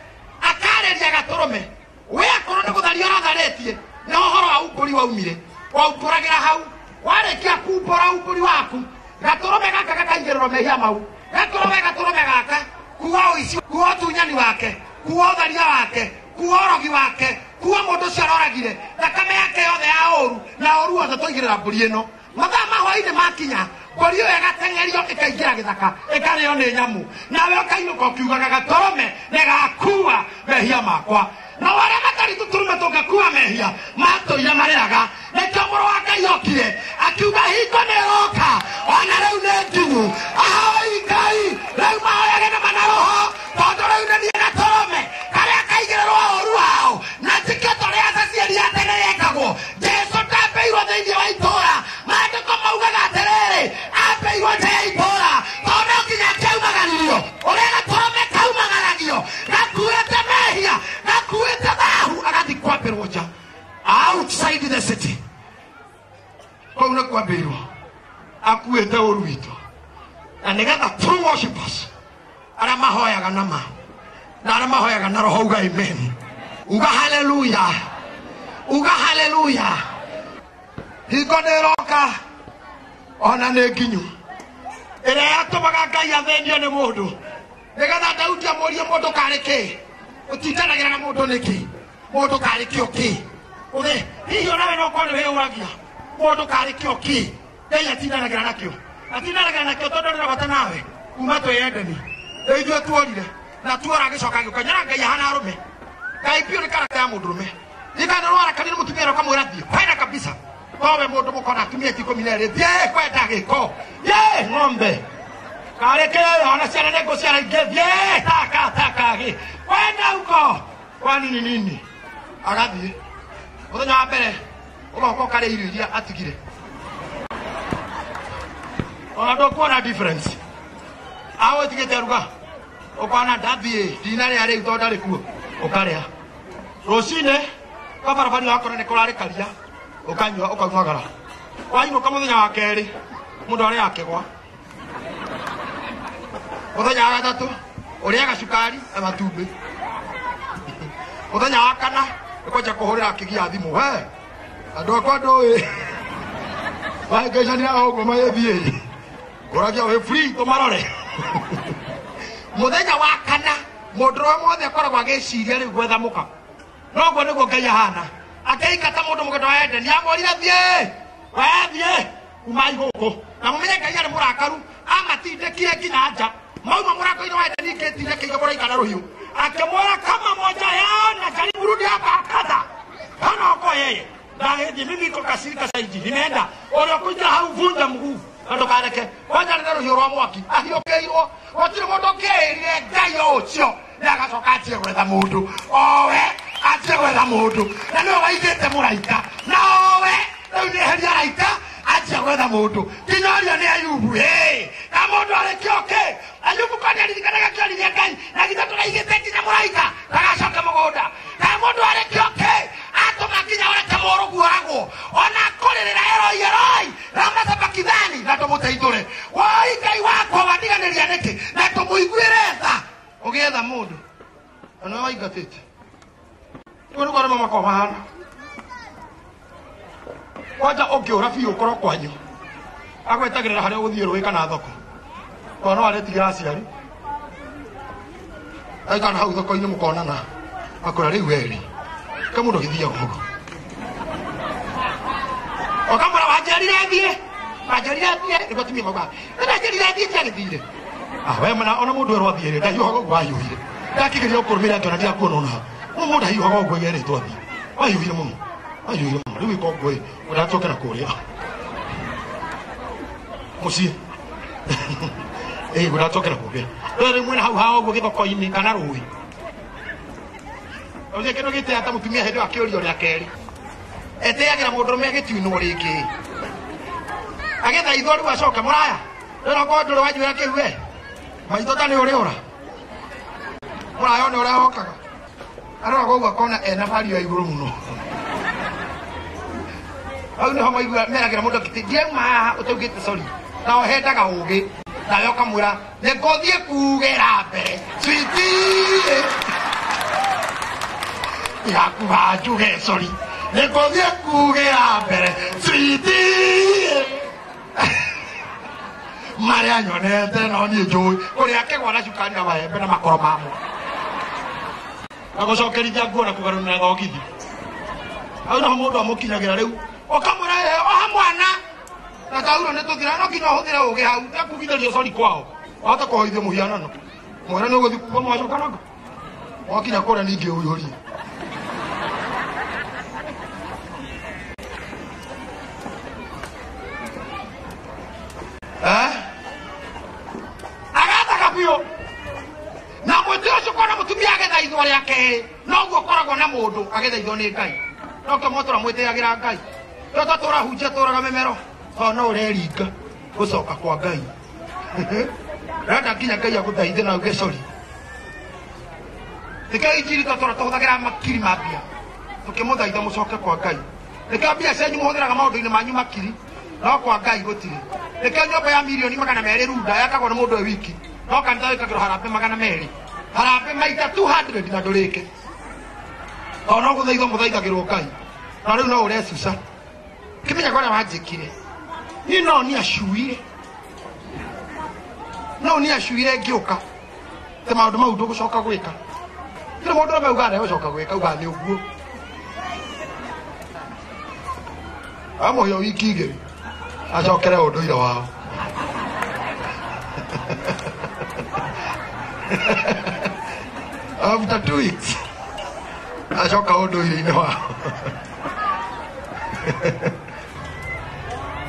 akarĩria Gatũrũme. Wee akorwo nĩ gũtharia ũratharĩtie nĩ ũhoro wa umbũri waumire waumbũragĩra hau, warĩkia kumbũra umbũri waku Gatũrũme gaka gakaigĩrĩrwo mehia mau. Gatũrũme gaka kuwa ũici, kuwa ũtunyani wake, kuwa ũtharia wake, kuwa ũrogi wake, kuwa mũndũ ũcio aroragire thakame yake yothe ya ũru na ũru wothe twaigĩrĩra mbũri ĩno. Mathaa ma hwaĩ-inĩ makinya mbũri ĩyo ĩgatengerio ĩkaingĩra gĩthaka ĩkarĩo nĩ nyamũ, nawe ũkainũka ũkiugaga Gatũrũme nĩgakuua mehia makwa. Na warĩa matarĩ tũtũrũme tũngĩkuua mehia matũire marĩaga, nĩkĩo mũrũ wa Ngai okire akiuga hingo nĩ ĩroka ona rĩu nĩ nginyu. Ahoi Ngai rĩu mahoyage na mana roho tondũ rĩu nĩ niĩ Gatũrũme karĩa kaigĩrĩrwo ũru wao na tikio tũrĩa Azazieli ya tene yekagwo. Jesu ndambĩirwo thĩinĩ wa itũũra, maandĩko maugaga atĩrĩrĩ ambĩirwo nja ya itũũra tondũ nginya akiaumagaririo ũrĩa Gatũrũme kaumagaragio gakuĩte mehia gakuĩte thahu agathiĩ kwambĩrwo nja outside the city. Kũu nĩ kwambĩirwo akuĩte ũru witũ na nĩgetha true worshipers arĩa mahoyaga na ma na arĩa mahoyaga na roho uga amen, uga haleluya, uga haleluya. Hingo nĩ ĩroka ona nĩ nginyu ĩrĩa yatũmaga Ngai athĩnio nĩ mũndũ nĩgetha Daudi amũrie mũndũ karĩ kĩ ũtindanagĩra na mũndũ nĩkĩ, mũndũ karĩ kĩo kĩ ũthĩ hihi onawe no korwo nĩ wĩyũragia mũndũ karĩ kĩo kĩ Ngai atindanagĩra nakĩo tondũ nĩrogota nawe kuma twĩ Edeni ithuĩ tuorire na tuora agĩcoka agĩũka Ngai ahana arũme. Ngai biũ nĩ karata ya mũndũrũme ikanĩrwara kanĩ nĩ mũtumia roka mwĩra thiĩ kwenda kabisa towe mũndũ mũkona atumia tikũmi na erĩ thiĩ kwenda gĩko ye ng'ombe karĩ kĩyo ona ciana nĩ ngũciara ingĩ thiĩ taka kwenda huko kwani ni nini agathie muthenya wa mbere ugoka kare irio iria atigire ona ndukuona difference aho tigete ruga ukwana ndathie dinari ari to ndari kuo ukaria rucine kwa barabara wako ne kurari karia ukanywa ukanyagara wainuka muthenya wa keri mundu ari akigwa muthenya wa gatatu uriaga cukari na matumbi muthenya wa kana ukoja kuhurira akigia thimu we andu akwa ndui waigacania oguo maethie kuragia we free tumarore muthenya wa kana mundu mothe akoragwo agiciria riu gwetha muka noguo niguo Ngai ahana akaikata mundu mugedo wa Edeni amorire thie umai guku na mumenye Ngai ari murakaru amatindikire nginya nja mauma murako-ini wa Edeni ketindikire muraikana ruhiu akimwora kama moja yao na jaribu rudi hapa kadha kana uko yeye na hivi mimi niko kasirika saidi nimeenda uliokuja hauvunja mguu ndo kareke kwanza ndio ruhiu rwa mwaki ahiokeirwo watire mundu keire Ngai ucio ndagacoka atie gwetha mundu owe atie gwetha mundu na no waigite muraika na owe riu ni heria raika atie gwetha mundu kinyoria ni Ayubu ka mundu ari kioke Ayubu kwani aririkanaga kĩarĩria Ngai na githa tũraigĩte nginya mũraika ndagacoke mũgũnda ka mundu ari kioke atũma nginya ũreke mũrũguo oragwo ona kũrĩrĩra Eloi Ramasabakithani na tũmũteithũre woi Ngai wakwa wandiganĩria nĩkĩ na tũmũiguĩre tha ũgĩetha mũndũ na nĩwe waingatĩte ũguo nĩguo arĩa makoragwo mahana kwanja ũngĩũra biũ ũkorwo kwanyu agwetagĩrĩra harĩa ũgũthiĩ rũĩ kana thoko kono aretigĩra aciari aikana hau thoko-inĩ mũkonana akũra rĩu weri ka mũndũ gĩthiaga ũguo okamũra wanjerire thiĩ nĩguo atumia mauga nĩnanjerire thiĩ tiagĩthire we ona mũndũ erwo athiĩ ndahiũhaga ũguo wahiũhire ndakĩgeria gũkũrũmĩrĩra ngĩona ndiakuona ona mũndũ ahiũhaga ũguo yerĩtwo athiĩ wahiũhire mũno rĩu ĩka ũguo ũratoke na kũrĩa mũciĩ ũratoke na kũrĩa rĩu mwena hau hao ũguo gĩthoko-inĩ kana rũĩ ũcio kĩndũ gĩteata mũtumia hĩndĩ wa kĩũrio rĩa kerĩ eteagĩra mũndũrũme agĩtiunwo rĩngĩ agĩthaithwo rĩu acoke mũraya rĩu okorwo ndũrĩ wanjuĩra kĩu we maitho ta nĩ ũrĩũra mũraya one ũrĩa hokaga aroraga ũguo akona ena value ya igũrũ mũno hau nĩho meragĩra mũndũ kĩtĩ ndiauma haha ũtaugĩte sorry nao hendaga ũgĩ nawe ũkamwĩra nĩngũthiĩ kugĩra mbere switi yakuga njuge sorry nĩngũthiĩ kugĩra mbere switi marĩa nyonete no niĩ njũĩ kũrĩa kĩgwa na cukari na maembe na makoro mamo na gũcokerithia nguo na kũgarũrĩra thogithi hau naho mũndũ amũkinyagĩra rĩu ũkamwĩra oha mwana na tauro nĩtũthira no nginya ũhũthĩre ũgĩ hau tekugithĩrio cori kwao wahota kũhoithio mũhianano mwĩra nĩũgũthiĩ kuga mwacoka nako wakinya kũrĩa ningĩ ũihũrie agataka biũ na mwĩtĩ ũcio kona mũtumia agĩthaithwo rĩa kerĩ noguo koragwo na mũndũ agĩthaithwo nĩ Ngai noke motũra mwĩtĩagĩra Ngai tũtatũra hunjia tũraga mĩmero no ũreringa gũcoka kwa Ngai renda nginya Ngai agũthaithe na uge sorry nĩkĩo injiri tũhũthagĩra makiri ma mbia tũkĩmũthaitha mũcoke kwa Ngai nĩkĩo mbia cianyu mũhũthĩraga maũndũ-inĩ manyu makiri no kwa Ngai gũtirĩ nĩkĩo nyũmba ya mirioni 200 runda yakagwo nĩ mũndũ wiki no kanitha wĩkagĩrwo harambĩ 200 harambĩ maita 200 na ndũrĩke no gũthaithwo mũthaithagĩrwo Ngai na rĩu no ũrecuca kĩmenya kũrĩa wanjĩkire niĩ no niĩ acuire ngĩũka te maũndũ mau ndũgũcoka gwĩka kĩrĩ mũndũ ũrĩa mauga ndegũcoka gwĩka uga nĩ ũguo amũhio wiki igĩrĩ acokere ũndũire wao after 2 weeks acoka ũndũire-inĩ wao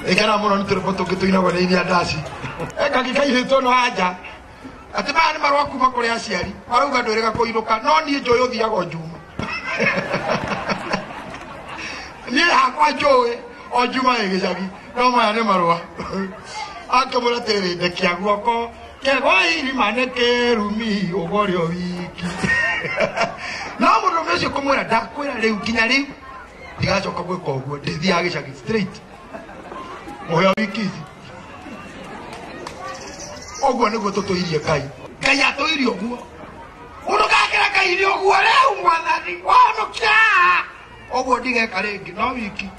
ikana mũno nĩ tũrĩmbo tũngĩ tũinagwo nĩ iria ndaci kangĩkairĩtwo no anja atĩ maya nĩ marũa kuma kũrĩ aciari marauga ndwĩrĩga kũinũka no niĩ njũĩ ũthiaga njuma ni hakwa joe o juma igicagi no maya ni marua akamura tere de kiagwoko kegwa iri maneke rumi ogorio wiki na mundu mecio kumwira ndakwira riu nginya riu ndigacoka gwika uguo ndithia gicagi straight moyo wiki oguo niguo tutuirie Ngai atuirie uguo mundu gakira Ngai ri uguo riu mwathani wanukia oguo ndigeka ringi no wiki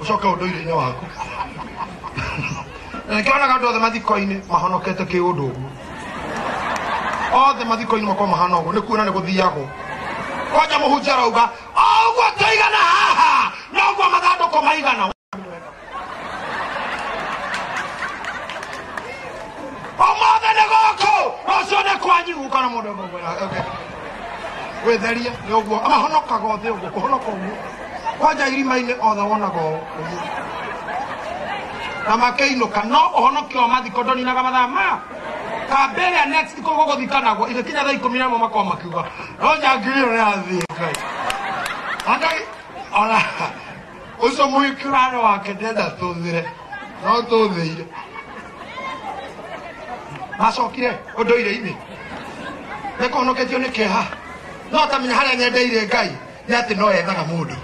ucoke unduire-ini waku nikiona andu othe mathiko-ini mahonokete ki undu uguo othe mathiko-ini makoo mahana uguo nikuona niguthiagwo kwanja muhunjia arauga oguo tuigana haha noguo mathanduku maigana omothe ni guku rucio ni kwanyu kana mundu witheria ni uguo amahonokaga othe uguo kuhonoka uguo kwanja irima-ini othe wonaga uguo na makeinuka no uhonokio wa mathiko ndoninaga mathaa maya kamberia next kogo guthikanagwo igikinya thaa 11 makoo makiuga roja ngiriro ni athii Ngai andai ona ucio muhikirano wake ndenda tuthire no tuthiire macokire unduire-ini nikuhonoketio ni kieha no tamenya haria nyendeire Ngai ni ati no ethaga mundu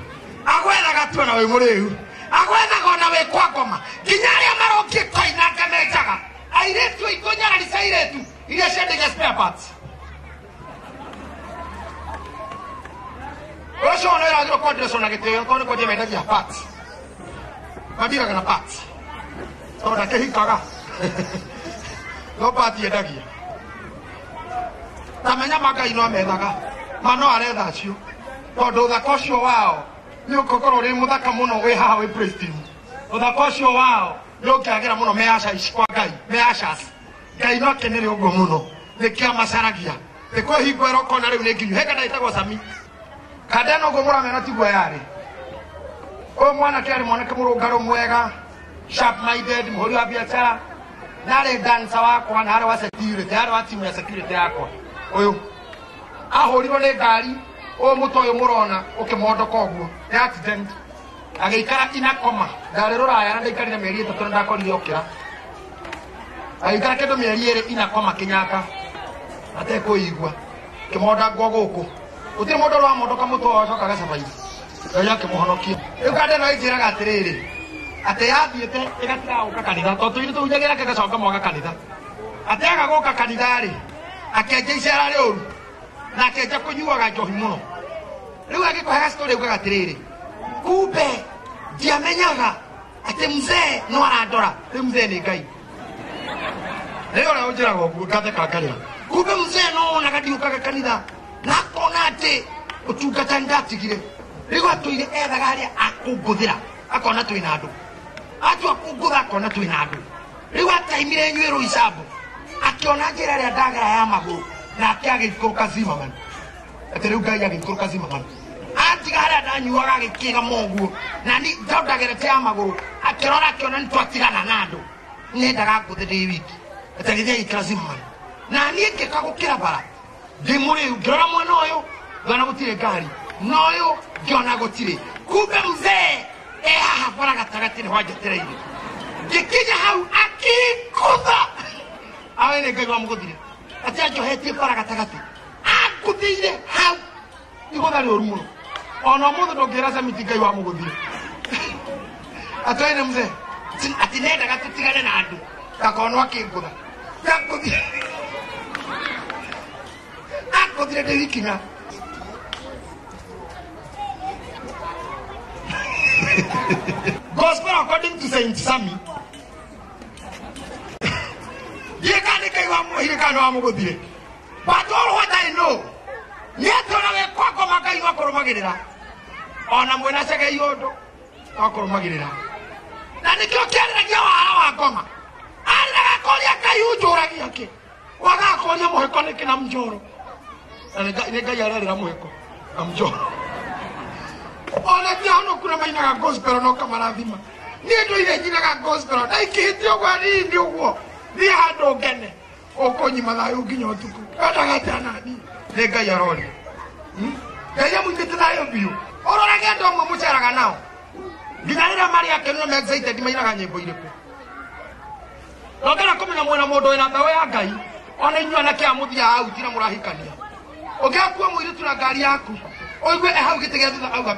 agwethaga tu na wi muriu agwethaga ona wi kwa ngoma nginya aria marokie koina ngamejaga airetu ikonyagarisa airetu iria ciendagia spare parts ucio no iragirwo kondreso na gitio korwo ni kwendia mendagia parts mathiraga na parts tondu ndakihikaga no part yendagia tamenya Ngai no methaga mano aretha acio tondu uthaka ucio wao ni ukokorwo ri muthaka muno wi haha wi Pristine uthaka ucio wao ni ukiagira muno measha ici kwa Ngai meashas Ngai no akenere uguo muno nikia macaragia nikwihingo erokona riu ni nginyu heka ndaitagwo Sami kadeno uguo muramena tiguo yari uyu mwanake ari mwanake murungaro mwega sharp minded muhuri wa biashara nari dancer wakwa na ari wa security ari wa timu ya security yakwa uyu ahurirwo ni ngari uyu mutu uyu murona ukimondoka uguo ni accident agiikara inakoma ndari ruraya na ndaikarire mieri 3 na ndakorire okira agiikara kindu mieri 2 inakoma kinyaka atekuigua kimonda ngwa guku utiri mundu rwa mondoka mutu wacoka gacabairi Ngai akimuhonokia riu kande no injiraga atiriri ati yathiite igatira guka kanitha tondu ini tuhunjagira kagacoka mwaga kanitha ati aga guka kanitha ri akenja icera riuru na akenja kunyuaga njohi muno riu agikuhega story ugaga atiriri kumbe ndiamenyaga ati mzee no arandora riu mzee ni Ngai riu ora unjiraga uguo ngatheka ngarira kumbe mzee no onaga ndiukaga kanitha na kona ati utungata ndatigire riu atuire ethaga haria akunguthira akona twina andu atua kungutha akona twina andu riu ataimire nywiro icabu akiona njira ria ndagera ya maguru na akiagikuruka Zimmerman ati riu Ngai agikuruka Zimmerman atiga haria ndanyuaga agikiga moguo na ni ndagerete ya maguru akirora akiona nitwatigana na andu nendaga nguthe ndi wiki ati githia ikira Zimmerman na nie ngikagukira bara ndi muri ngirora mwena uyu ngona gutire ngari no uyu ngiona gutire kumbe mzee haha bara gatagati ni wanjetereire ngikinya hau akikutha awe ni Ngai wa muguthire ati anjohetie bara gatagati akuthire hau igutha ri uru muno ona muthu ndungira Samiti Ngai wa muguthire atoine mzee ati nendaga tutigane na andu gakonwo akingutha gakuthire akuthire ndi wikinya Gospel according to Saint Sami. Ye can't get one here can amuguthire. But all what I know, yet on a quack of Makai Makoromagina. On a Munasaka Yodo, Makoromagina. Then the Kyokan Yawa Goma. I call ya Kayujo Ragiaki. What I call you Mohiconic and Amjoro. And the Gayara Ramueko. Amjoro. Ona jano kuna maina gospel no kamara thima niendo ile jina ga gospel dai kitio kwa ni ndio wo ni hado gene okonyi mathayo nginya utuku kada gata nani nega yarori Kaya mwingine nayo biyo. Orora gendo mwe muceraga nao. Ngigarira mari ake no excited mairaga nyimbo iriku. Nogera kumenya mwena mundu ina mbewe ya Ngai. Ona inyua na kia muthia au tira murahikania. Ogakua mwiri tuna ngari yaku. Oigwe hau gitege thutha auga.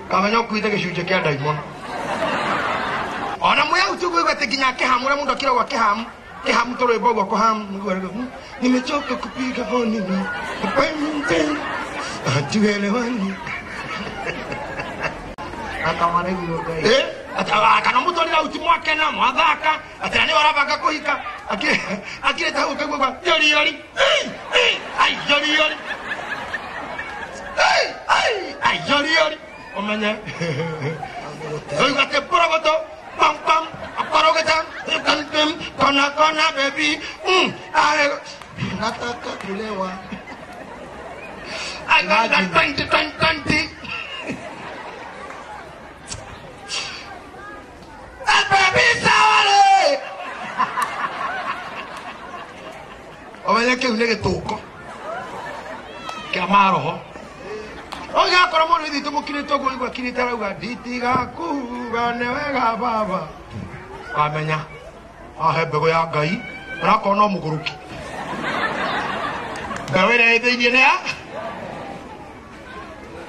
Kamenya kuite gicunje kia daimon. Ona muya utugu gwete ginya kihamu ria mundu kira gwa kihamu. Kihamu toro ebo gwa kihamu. Nimechoka kupiga honi na. Pemte. Hatuelewani. Akamane biyo Ngai. Kana mutu alira uti mwake na mwathaka atani warabanga kuhika akire tahu kagwa yori yori ai yori yori ai yori yori omanya oiga te porogoto pam pam aparogeta pam kona kona baby Nataka kulewa. I got that 20. Baby sawale. Omanya ke unege toko. Ke amaro. Oiga kora mono ndi tumukire toko igwa kinitara uga ditiga kuga newega baba. Amenya. Ahebego ya Ngai. Rako no muguruki. Gawere thini ne ya.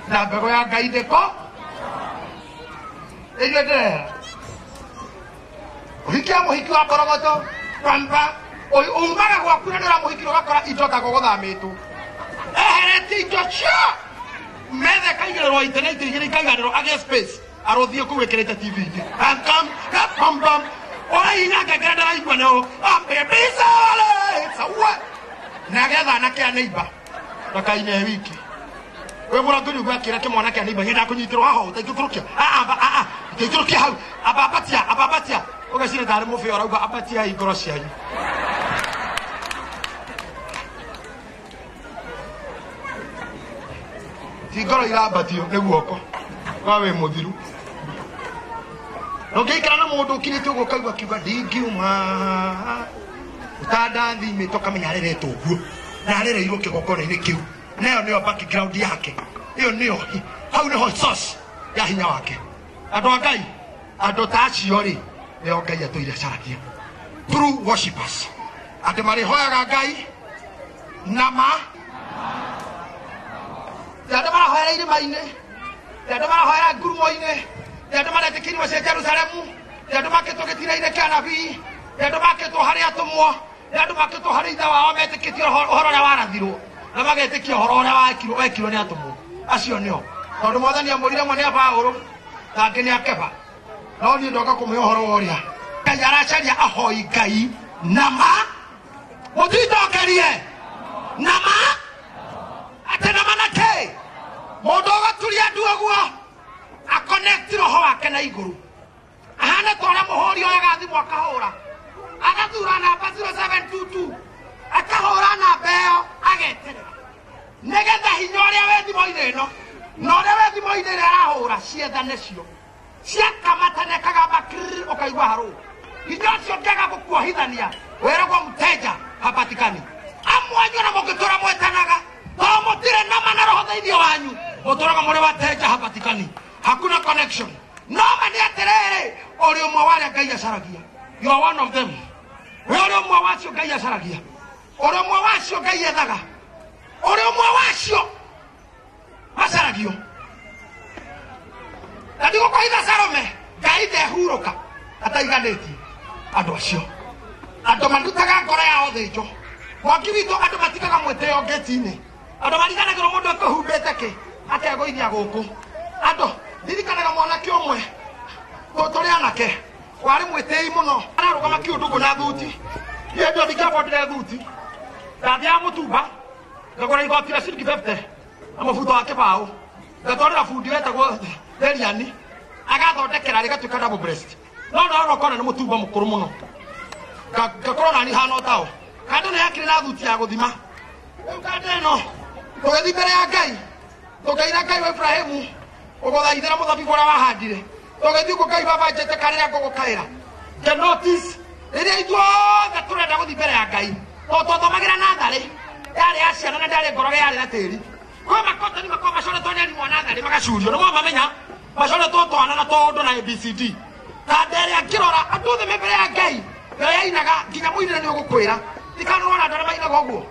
Na bego ya Ngai deko. Ejete. Hikia muhiki wa korogoto pamba oi umbaga gwa kunanira muhiki ugakora itota gogothamitwo ehereti ichocha methe kaigirwo internet igiri kaiganiro age space arothie kuwekirete TV ini ankam kapambam oi nagagera ndaraigwa nao apebisa wale sawa nagetha na kia neighbor ndakaine wiki we muraturi gwakira ke mwana kia neighbor ngenda kunyitirwo haho utaikurukia utaikurukia hau ababatia Ogashire dare mo fe orauga abatia igoro cianyu. Igoro irabatio ne guoko. Wawe muthiru. Nogikara na mundu kirite ugo kaigwa kiuga ndingiuma. Utandathi mitoka menyarere tuguo. Na arere iro kigokona-ini kiu. Nayo niyo background yake. Iyo niyo. Hau niho source ya hinya wake. Andu a Ngai, andu ta acio ri Neo Ngai atuire caragia. True worshippers. Ati marihoyaga Ngai nama. Yada marahoera irima-ini. Yada marahoera ngurumo-ini. Yada maretikirwo cia Jerusalemu. Yada makitugitira-ine kia nabii. Yada makitwo hari atumwo. Yada makitwo hari ithe wao metikitie uhoro uria warathirwo. Na magetikia uhoro uria wekirwo ni atumwo. Acio nio. Tondu Mwathani amurire mwe ni Paulu. Na angi ni Akeba. No ni ndoka kumhe uhoro woria Ngai aracaria ahoi Ngai nama mutitokerie nama ate nama nake mundu ugaturia ndu uguo a connect roho wake na iguru ahana tora muhori oya thimu akahura agathura namba 0722 akahura namba iyo ageterera negetha hinya uria we thimo-ini ino na uria we thimo-ini ira arahura ciethane cio ciakamatane kagamba ukaigua haru hinya cio ngega gukuohithania weragwo mteja hapatikani amwanyu na mugitura mwetanaga to mutire nama na roho theithio wanyu muturaga muri wateja hapatikani hakuna connection no mani atiriri uri umwe waria Ngai acaragia you are one of them we uri umwe wacio Ngai acaragia uri umwe wacio Ngai ethaga uri umwe wacio acaragio. Na ndiko kwa hitha Salome Ngai ndehuruka ataiganĩtie andũ acio andũ mandutaga ngoro yao thĩnjo mwaki witũ andũ matikaga mwĩtĩo ngeti-inĩ andũ mariganagĩrwo mũndũ akĩhumbĩte kĩ akegũithia gũkũ andũ ndirikanaga mwanake ũmwe tũrĩ anake warĩ mwĩtĩi mũno ararũgama kĩũndũgũ na thuti nĩndũ ndingĩabondire thuti ndathiaga mũtumba ngagũra igoti rĩa ciringi 50 na mũbuto wa kĩbaũ ngatwarĩra bundi wetagwo Deriani agathondekera rigatuika double breast no no kona nĩ mũtumba mũkũrũ mũno gakorwo nani hana tao kandu nĩ yakĩrĩ na thuti ya gũthima rĩu kandu ĩno tũgĩthiĩ mbere ya Ngai tũkaira Ngai wa Ibrahimu Ugothaithira muthabibu uria wahandire. Tugithiĩ Ngai baba njete karĩra ngũgũkaĩra. The notice. Rĩrĩa ithuothe tũrenda gũthiĩ mbere ya Ngai. Twathomagĩra natharĩ. Yarĩ ya ciana na ndarĩ ngoroge yarĩ na tĩri. Kwa makotani makwa macoretwo nĩ arimũ a natharĩ magacurio. Nĩmo mamenya macoretwo twana na tũndũ na ABCD. Na nderĩa ngĩrora andũ othe me mbere ya Ngai. Ngai yainaga nginya mũinĩre nĩ ũgũkwĩra. Tikanũrona andũ arĩa mainaga ũguo.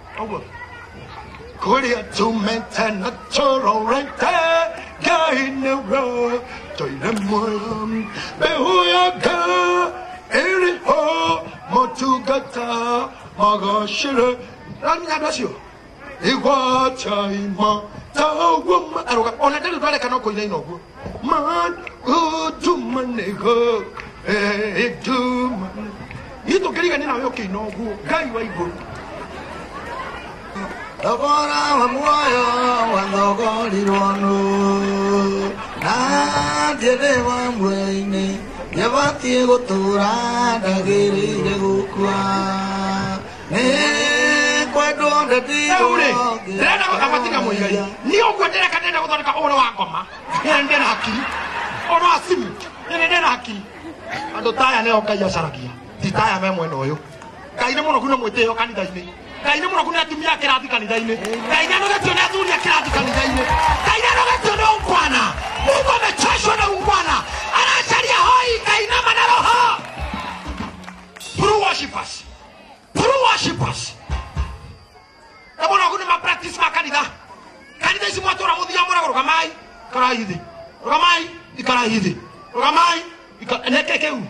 Kũrĩa tumete na tũrorete Ngai nĩwe tũire muoyo mehoyaga ĩrĩho motungata magacĩre. Nĩmenya andũ acio igwataima tawuma aroga ona ndĩrĩ ndwareka kũinaina ũguo man utumanĩgo edumane itũkĩrigania nawe ũkĩina ũguo Ngai wa igũrũ. Thogora wa muoyo wathogorirwo nũ na ndĩrĩ wa muoyo-inĩ nĩbatiĩ gũtũra ndagĩrĩire gũkua nĩ kwendwo ndetirwo ndĩrenda gũthabatika mũigai nĩ ũguo ndĩrenda gũthondeka ũhoro wa ngoma ndĩ na hakiri ũhoro wa simu ndĩ na hakiri andũ taya nĩo Ngai acaragia ti taya me mwena ũyũ. Ngai nĩ mũno kuna mwĩtĩo kanitha-inĩ. Ngai nĩ mũno kuna atumia a kĩrathi kanitha-inĩ. Ngai nĩ anogetio nĩ athuri a kĩrathi kanitha-inĩ. Ngai nĩ anogetio nĩ ungwana. Mungu amechoshwa na ungwana. Anacharia hoi kainama na roho. True worshipers. True worshipers. Na mũno kuna ma-practice ma kanitha. Kanitha ici mwatũra mũthia mũra rũgamai ikarai hithi. Rũgamai ikarai hithi. Rũgamai neke kĩu.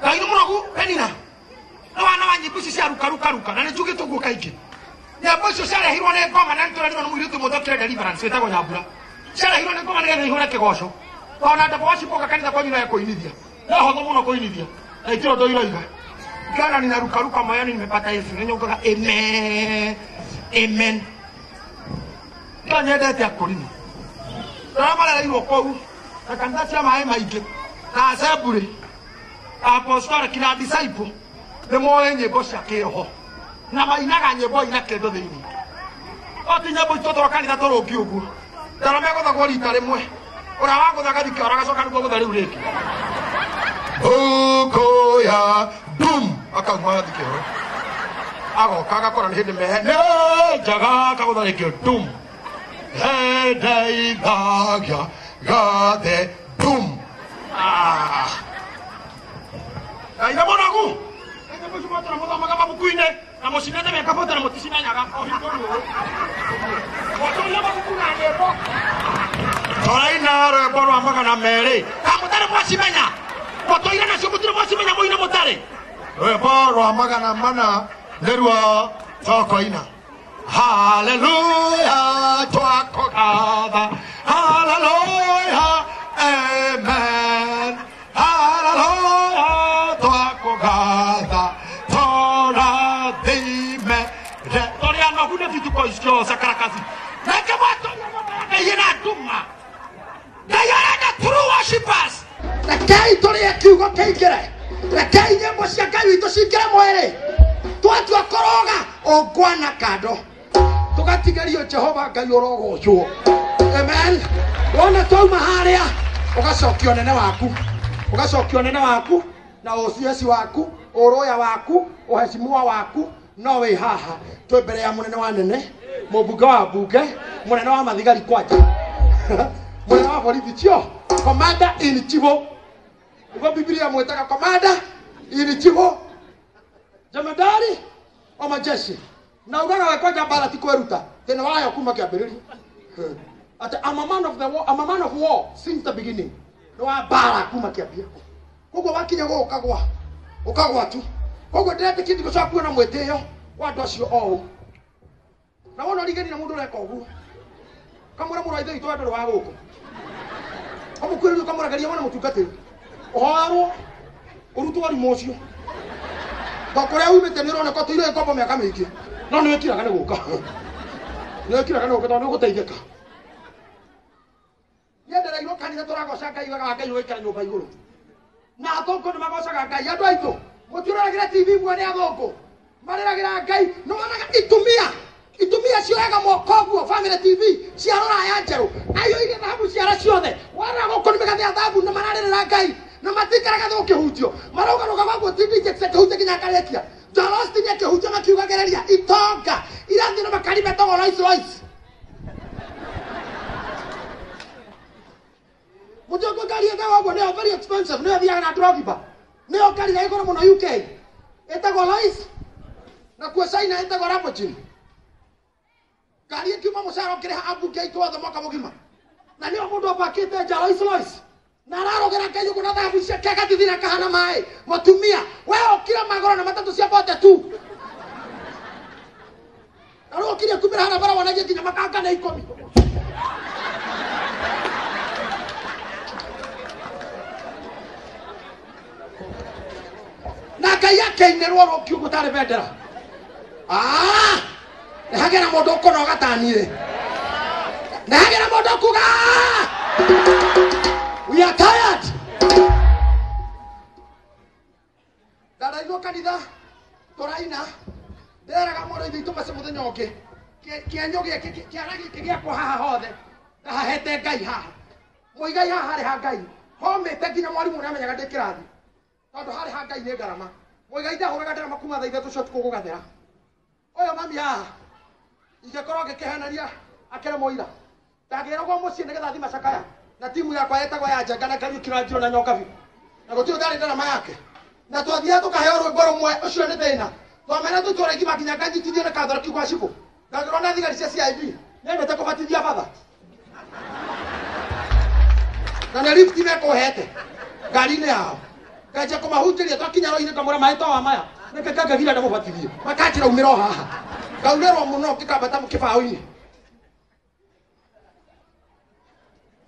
Ngai nĩ mũno penina. No wana wa nyĩmbo ici cia ruka na nĩ njugĩtwo guo kaingĩ. Nyĩmbo icio ciarehirwo nĩ ngoma na nĩtũrerirwo nĩ mũirĩtu mũthokire Deliverance wĩtagwo Nyambura. Ciarehirwo nĩ ngoma nĩgetha ihũre kĩgoco. Ona andũ wacipoka kanitha kwanyu no kũinithia. No hotho mũno kũinithia. Na itiro ndo iroiga. Kana nina ruka moyoni nimepata Yesu. Nĩnyongaga amen. Amen. Ndio nyendete akũrima. Ndara marereirwo kũu. Na kanitha cia maĩ maingĩ. Na assembly. Apostolic na disciple. Nĩmoĩ nyĩmbo cia kĩroho na mainaga nyĩmbo ina kĩndũ thĩinĩ. Oti nyĩmbo icio twa kanitha tũrũngi ũguo. Ndara megũthagwo rita rĩmwe. Ũrĩa wagũthaga thikĩ oragacoka nĩguo gũtha rĩu rĩngĩ. Ũkũya dum akauma thikĩ oro. Agoka agakora nĩ hĩndĩ mehe nĩ njaga akagũtha rĩngĩ dum. Hendeithagia gathe dum. Ngai nĩ mũnogu. Mũtũra mũthomaga mabuku-inĩ na mũcinete mekabota na mũticinanyaga o hingo rũĩ. Mũtũria mabuku na nyĩmbo. Tũraina rwĩmbo rwa 200. Ka mũtarĩ mwacimenya. Mũtũire nacio mũtirĩ mwacimenya mũine mũtarĩ. Rwĩmbo rwa 400 nĩruo tũkũina. Hallelujah twakũgatha. Hallelujah amen. Hallelujah twakũgatha. Kuna vitu kwa isikio sakarakazi. Nake watu yena duma. Nayana true worshipers. Nakai tore kiugo keikere. Nakai nyembo cia Ngai witũ cikire mwere. Twatu akoroga ogwana kado. Tugatigerio Jehova Ngai orogocwo. Amen. Wona twauma harĩa ũgacokio nene waku. Ũgacokio nene waku na ũcieci waku, ũrũya waku, ũheshimiwa waku. No we haha twe mbere ya munene wa nene mũmbunge wa mbunge munene wa mathigari kwanja munene wa borithi cio commander in chief ugo Biblia mwetaga commander in chief jemadari o majeshi na ugaga we kwanja bara ti kweruta tena wala yakuma kĩambĩrĩria ati I'm a man of the war, I'm a man of war since the beginning no wa bara kuma kĩambia koguo wakinya gũkagwa ukagwa tu. Koguo ndĩrete kĩndũ gĩcoka kuona mwĩtĩo wa andũ acio o na wona rigeni na mũndũ ũreka ũguo kamũra mũrũ ithe itũ andũ wa gũkũ ũmũkwĩrĩrio kamũragaria wona mũtungatĩri ũhoerwo ũrutwo arimũ ũcio kũrĩa umĩte nĩũroneka tũire ngombo mĩaka mĩingĩ no nĩwĩkiraga nĩ gũka nĩwĩkiraga nĩ gũka tondũ nĩũgũteithĩka nĩendereirwo kanitha tũragoca Ngai wega Ngai ũgĩikara nyũmba igũrũ na atongo nĩmagocaga Ngai andũ aitũ mũtiroragĩra TV muone athongo mareragira Ngai no wanaga itumia cioyaga mokoguo family TV ciarora ya njeru ayo ile thahabu ciara ciothe wara gukoni megathia thahabu na mararira Ngai na matikaraga thukihunjio marauga rugaga tindije sekehunjia kinyakarekia Jalosti ni kehunjia makiugagereria itonga irathi na makari metogo Rolls-Royce mujogo gari ega they are very expensive no thia na drogiba no gari ga igoro muno UK etagwo Rolls na kwa China etagwo Lamborghini gari kiuma musaro kire abuke itwothe mwaka mugima na ni mundu apakite Rolls-Royce na ararogera Ngai kuna thahabu cia kega tithira kahana mai mutumia wewe ukira magoro na matatu cia bote tu aro ukire kumira hana bara wanaje kinya makanga na 10 na Ngai yake inerwo kiugo tare bendera nehagera mundu ukono gatanire nehagera mundu kuga we are tired daraino kanitha toraina nderaga mundu ithu tumase muthenya ungi kienyo giki kiaragi kigiakwo haha hothe ndahete Ngai haha muigai haha hari ha Ngai homete nginya mwarimu namenyaga ndi kirathi tondu hari ha Ngai ni ngarama muigai ndahuraga ndarama kuma tha ithatu cio kugugathera oyo mami haha ingekorwo ngikihanaria akere moira ndagiragwo mucii nigetha thima cakaya na timu yakwa yetagwo ya Njenga na Kariuki na Njiro na Nyokabi na gutio ndari ndarama yake na twathia tukaheo rwimbo rumwe ucio ni thina twamena tutore ngima kinya kanjitithie na kathoreki kwa cibu ngagirwo na thigari cia CID nendete kubatithia batha na nä rifti mekuhete ngari-inä yao ngajia kũmahunjĩria twakinya rũĩ-inĩ kamũra maĩ to wa maya nĩke kangagira ndamũbatithie makanjĩra umĩra o haha ngaunĩrwo mũno ngĩkambata kĩbaũ-inĩ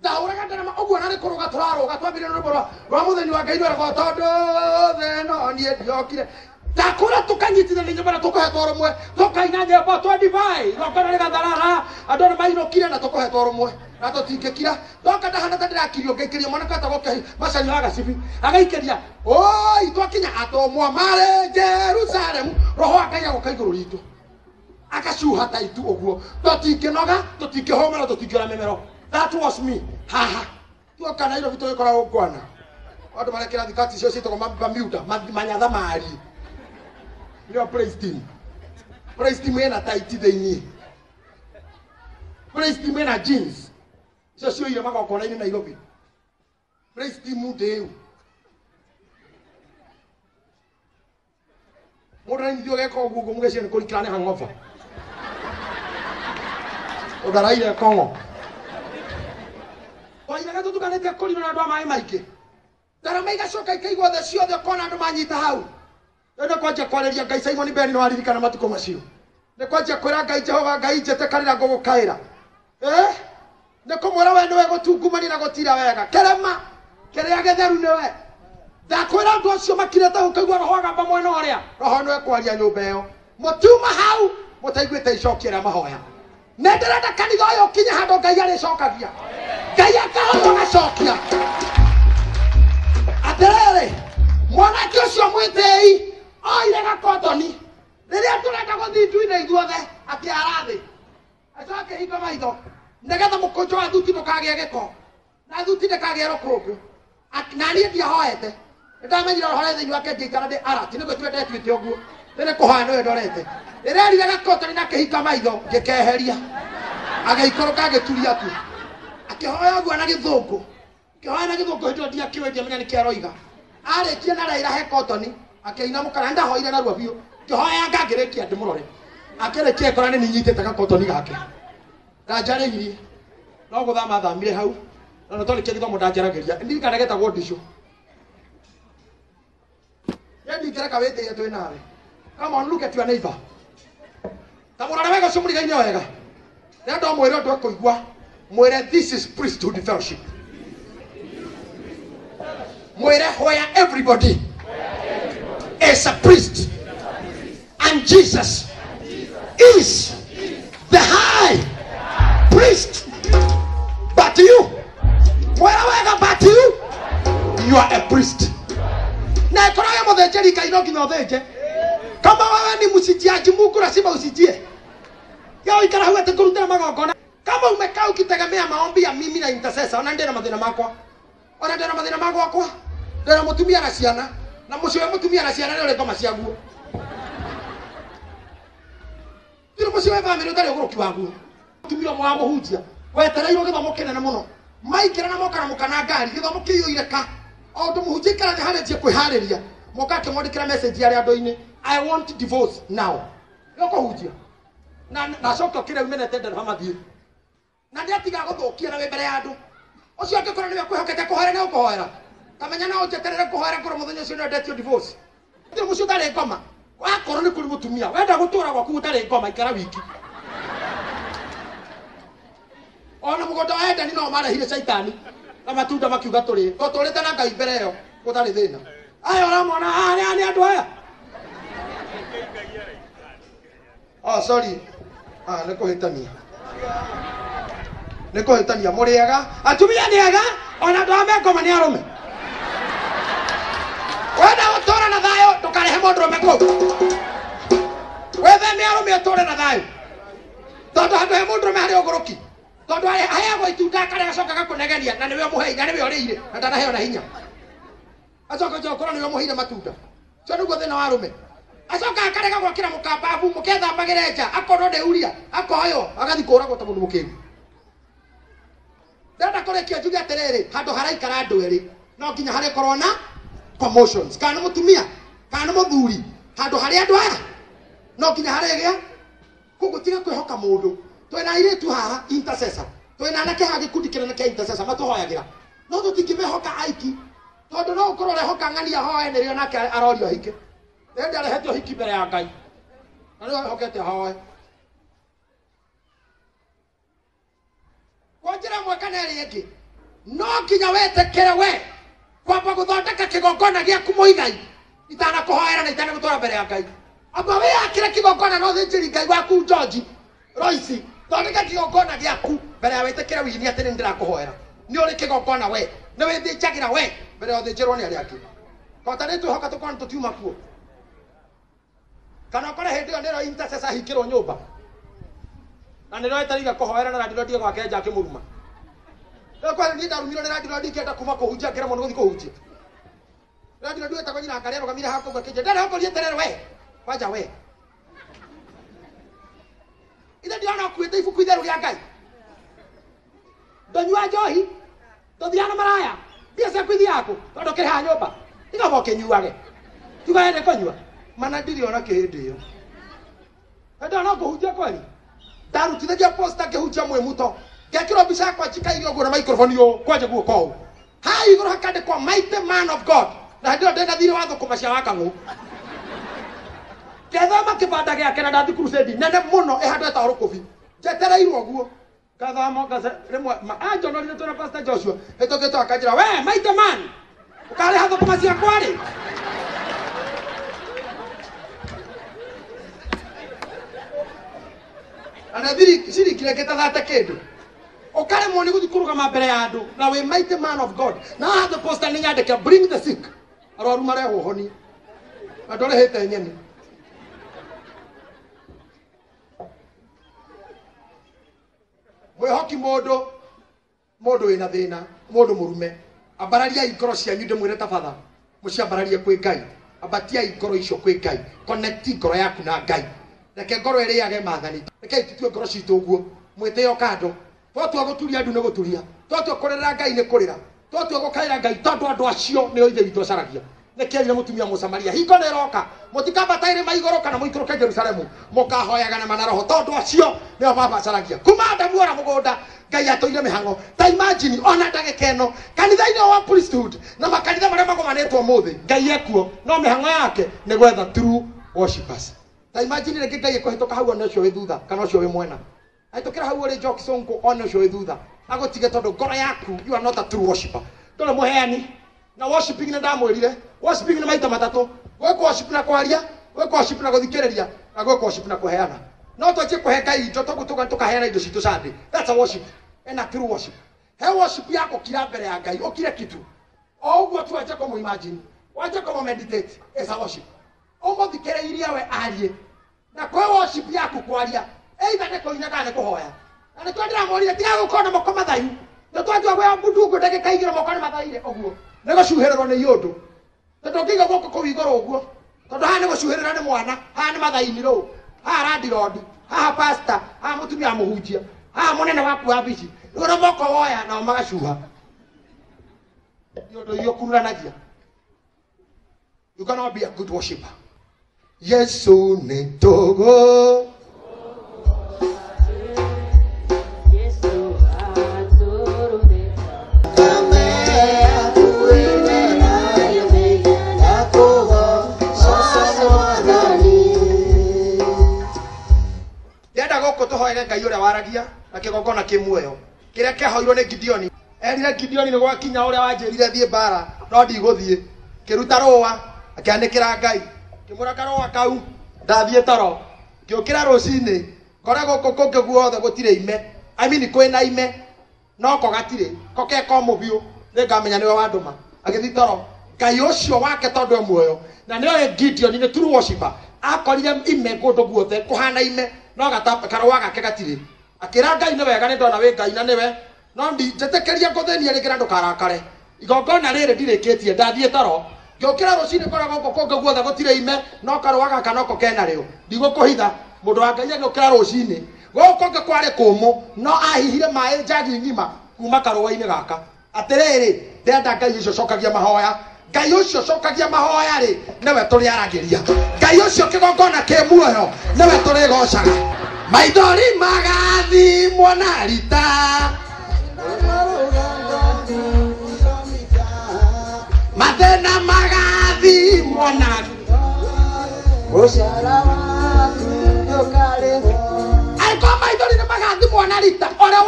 ndahũraga ndarama ũguo na nĩ kũrũga tũrarũga twambire rwĩmbo rwa mũthenya wa Ngai rwĩragwo tondũ thĩ ĩno niĩ ndiokire ndakũra tũkanyitithania nyũmba na tũkũhetwo rũmwe tũkaina nyĩmbo twendivai igongona rĩgatharara andũ nĩ mainũkire na tũkũhetwo rũmwe na tũtingĩkira ndoka ndahana ta ndĩrakirio ngaikĩria mwana katagwo Macani wa Gacibi agaikĩria oi twakinya atũmwo marĩ Jerusalemu roho wa Ngai agoka igũrũ ritũ akacuha ta itu ũguo tũtingĩnoga tũtingĩhũma na tũtingĩora mĩmero that was me haha tuoka Nairobi tũgĩkoragwo ngwana andũ marĩa kĩrathi kati icio ciĩtagwo Bermuda manyatha mari nĩo praise team ĩna taiti thĩinĩ praise team ĩna jeans icio cioire magongona-inĩ Nairobi praise team ndĩu mũndũ nainithio ũgeka ũguo ũguo mũgeciria nĩ kũrikĩra nĩ hangover ũtharaire Kongo twairaga tũtukanĩtie kũrino na andũ a maĩ maingĩ ndarama igacoka ikaigwo thĩ ciothe kona andũ manyita hau nĩ kwanjia kwarĩria Ngai Simon Beni no aririkana matukũ macio nĩ kwanjia kwĩra Ngai Jehova Ngai njĩtĩkanĩra ngũgũkaĩra nĩ kũmwĩra we nĩwe gũtungumania na gũtira wega kĩrema kĩrĩa gĩtheru nĩwe ndakwĩra andũ acio makirĩte gũkaigua roho agamba mwena ũrĩa roho nĩwe kwaria nyũmba ĩyo mũtiuma hau mũtaiguĩte icokia rĩa mahoya nĩ ndĩrenda kanitha ũyũ ũkinye handũ Ngai arĩcokagia Ngai akahota gacokia atĩrĩrĩ mwanake ũcio mwĩtĩi oire gakotoni rĩrĩa tũrenda gũthiĩ nduinĩ ithuothe akĩara thĩ acoke hinga maitho nĩgetha mũkũnjo wa thuti ndũkagĩe gĩko na thuti ndĩkagĩe rũkũngũ na niĩ ndiahoete nĩndamenyire roho thĩinĩ wake ngĩikara ndĩ arati nĩguo twendetuĩte ũguo nĩ kũhoya nĩwe ndorete rĩrerire gakotoni na kĩhinga maitho ngĩkeheria agĩikũrũka agĩturia tu akĩhoya ũguo na gĩthũngũ kĩhoya na gĩthũngũ hĩndĩ ĩyo ndiakĩũĩ ndiamenya nĩ kĩaroiga arĩkia na Raila he kotoni akĩinamũka na ndahoire narua biũ kĩhoya ngangĩrĩkia ndĩmũrore akĩrĩkia kora nĩ ninyitĩte gakotoni gake ndanjarĩirie no gũthama thamire hau na twarĩkia gĩthomo ndanjaragĩria ndirikana getagwo Ndicũ ndingĩreka wĩtĩĩe twĩ nawe come on look at your neighbor ta mũrore wega ũcio mũrigaine wega rĩrĩa ndomwĩre ũndũ ekũigua mwĩre this is priesthood fellowship mwĩre where everybody is a priest and Jesus is the high priest but you wherever but you are a priest na koraya mũthĩnjĩri Ngai no nginya ũthĩnje kama wewe ni msijiaji Mungu lazima usijie Yao ikara hau ati kurutira magongona. Kama umekaa ukitegemea maombi ya mimi na intercessor, ona ndena mathina makwa. Ona ndena mathina makwa. Ndena mutumia na ciana. Na mucio we mutumia na ciana ni ngoma ciaguo. Ndiro mucio we family utari uguruki waguo. Mutumia mwa muhunjia. Wetereirwo githomo kinene muno. Maikira na moka na mukana ngari githomo kiyo ireka. O ndu muhunjia ikara ni haretie kwihariria. Moka kimwandikira message yari andu-ini. I want divorce now. Yoko hujia. Na coka kire umenete ndana mathie. Na ndia tiga guthukia na we mbere ya andu. Ucio angikora niwe kwihokete kuhoera na ukuhoera. Kamenya na ujeterere kuhoera kura muthenya ucio ni ndetio divorce. Ndiro mucio ndari ngoma. Wakorwo ni kuri mutumia. Wenda gutura gwaku utari ngoma ikara wiki. Ona mugondo wa Edeni no marehire Saitani. Na matunda makiuga turi. To turite na Ngai mbere yo. Gutari thina. Aya uramona ani andu aya. Oh sorry. Nikuhitania. Nikuhitania muriega. Atumia niega. Ona ndo amekoma ni arume. Wenda utora na thayo tukarehe mundurume kuu. Wethe ni arume uture na thayo. Tondu handu he mundurume hari uguruki. Tondu aheagwo itunda kare gacoka gakunegeria na niwe muhei na niwe uriire na ndanaheo na hinya. Acoka njokora niwe muheire matunda. Cio niguo thina wa arume. Acoka akarega gwakira mukambabu muketha magireja akorwo ndeuria akoyo agathi kuragwo ta mundu mukiru. Ndenda kurekia njuge atiriri handu haraikara andu eri no nginya hari korwo na promotions kana mutumia kana muthuri handu hari andu aya no nginya hari gia kugutiga kwihoka mundu twina iritu haha intercessor twina nake ha gikundi kinene kia intercessor matuhoyagira no tutingimehoka aiki tondu no ukorwo rehoka ng'ania hoe nirio nake arorio hike ndio arehetwo hiki mbere ya Ngai na niwe hokete hoe kwa njira mwe kana iri ingi no nginya wetekere we kwamba guthondeka kigongona giaku muigai itana kuhoera na itana gutora mbere ya Ngai aba we akire kigongona no thinjiri Ngai waku George Royce thondeka kigongona giaku mbere ya wetekere wini atene ndira kuhoera ni uri kigongona we ni we thinjagira we mbere ya thinjirwo ni ari aki kota ni tuhoka tukona tutiuma kuo kana kora hindi yo nero intercessor hikirwo nyumba na nero etariga kuhoera na ndiro ndio gwake nja kimuruma kwa ni ndarumiro na ndiro ndikienda kuma kuhunjia kira mundu guthi kuhunjia ndiro ndio etagwo nyina ngari arugamire hako gakije ndara hako lieterere we waja we ida ndio na kuite ifuku itheru ria Ngai ndonywa njohi ndothiana maraya bia cia kwithi yako tondu kiri ha nyumba iga boke nyuage tugaende konywa mana ndiri ona kihindi yo ndio na kuhunjia kweli ndarutithagia posta ngihunjia mwe muto ngekirwo mbica yakwa njikairio guo na microphone yo kwanje guo kou hai iguru hakandikwo mighty man of God na ndio ndenda thire wa thukuma cia wakang'u kethoma kibanda giake na ndathi crusade nene muno ihandu eta rukubi njetereirwo guo gathamo rimwe anjo no tuna pastor Joshua etogete akanjira we mighty man ukari ha thukuma cia kwari ana siri kireketa thate kindu ukare moni guthi kurugama mbere ya andu na we mighty man of God na the poster ni nyandike bring the sick arwaru mareho honi andore hete nyeni mwihoki mundu wina thina mundu murume ambararia ikoro cia nyude mwire tabatha muciambararie kwi Ngai abatia ikoro icio kwi Ngai connect ikoro yaku na Ngai reke ngoro iriage mathani reke itutue ngoro citu guo mwiteo kando twatwa guturia andu ne guturia twatwa kurera Ngai ne kurira twatwa gukaira Ngai tondu andu acio ne oithe witu acaragia nekerire mutumia Musamaria hingo ne roka mutikambataire maigoro kana muikoroke Jerusalemu mukahoyaga na manaroho tondu acio ne mabacaragia kuma Adamu ora mugunda Ngai atoire mihango ta imagine ona ndagekeno kanitha-ini wa priesthood na makanitha maria magomanetwo muthi Ngai ekuo no mihango yake ne gwetha true worshipers. Ta imagine reke Ngai ekuhitoka hau ona ucio wi thutha kana ucio wi mwena aitokera hau uri Jock Sonko ona ucio wi thutha agotige tondu ngoro yaku you are not a true worshipper ndole muheani na worshiping na ndamwirire worshiping na maita matatu gweko worship na kwaria gweko worship na guthikiriria na gweko worship na kuheana no twache kuhe Ngai indo togutuka tukaheana indo citu Sunday that's a worship and a true worship he worship yako kira mbere ya Ngai okire kitu o uguo tu acha ko mu imagine wacha ko meditate is a worship omo thikiriria we arie na kwa worship yako kwaria either nä kå ina kana nä kå hoya na nä twendera morire tiga gå korwo na moko mathaihu nä twanjua gwä mbundungu ndä gä kaigä ra moko nä mathaire å guo nä gå cuhä rä rwo nä iå ndå tondå ndå ngä iga guoko kå u igå rå å guo tondå haha nä gå cuhä rä ra nä mwana haha nä mathaini rå haha randirondi haha pasta haha må tumia må hunjia haha må nene waku wa bici rä gå na moko woya nao magacuha nä å ndå iå kururanagia. You cannot be a good worshipper. Yesu ni togo. Ndenda gũkũ tũhoere Ngai ũrĩa waragia na kĩgongona kĩmuoyo kĩrĩa kĩahoirwo nĩ Gideoni. Erire Gideoni nĩ gwakinya ũrĩa wanjĩrire thiĩ mbara no ndigũthiĩ. Kĩruta rũa akĩandĩkĩra Ngai kĩmũra karũa kau ndathiĩ toro ngĩũkĩra rũcinĩ ngore gũkũ kũngĩ guothe gũtirĩ ime kwĩna ime no ko gatirĩ ko kekomũ biũ nĩngamenya nĩwe wandũma. Agĩthiĩ toro Ngai ũcio wake tondũ muoyo na nĩoĩ Gideoni nĩ true worshipper akorire ime kũndũ guothe kũhana ime no karũa gake gatirĩ. Akĩra Ngai nĩ wega nĩ ndona wĩ Ngai na nĩwe no njĩtĩkĩria ngũthĩnie rĩngĩ ndũkarakare igongona rĩrĩ ndirĩkĩtie ndathiĩ toro ngĩũkĩra rũcinĩ ngora gũkũ kũngĩ guothe gũtirĩ ime no karũa gaka noko kena rĩo ndigũkũhitha mũndũ wa Ngai agĩũkĩra rũcinĩ gũkũ kũngĩ kwarĩ kũmũ no ahihire maĩ njagi ng'ima kuma karũa-inĩ gaka. Atĩrĩrĩ ndenda Ngai ũcio cokagia mahoya Ngai ũcio cokagia mahoya rĩ nĩwe tũrĩaragĩria Ngai ũcio kĩgongona kĩ muoyo nĩwe tũrĩgocaga. Maithori magathimwo na rita mathĩna magathimwo na mũcara waku ndũkarĩhwo. Angĩkorwo maithori nĩ magathimwo na rita ũrĩa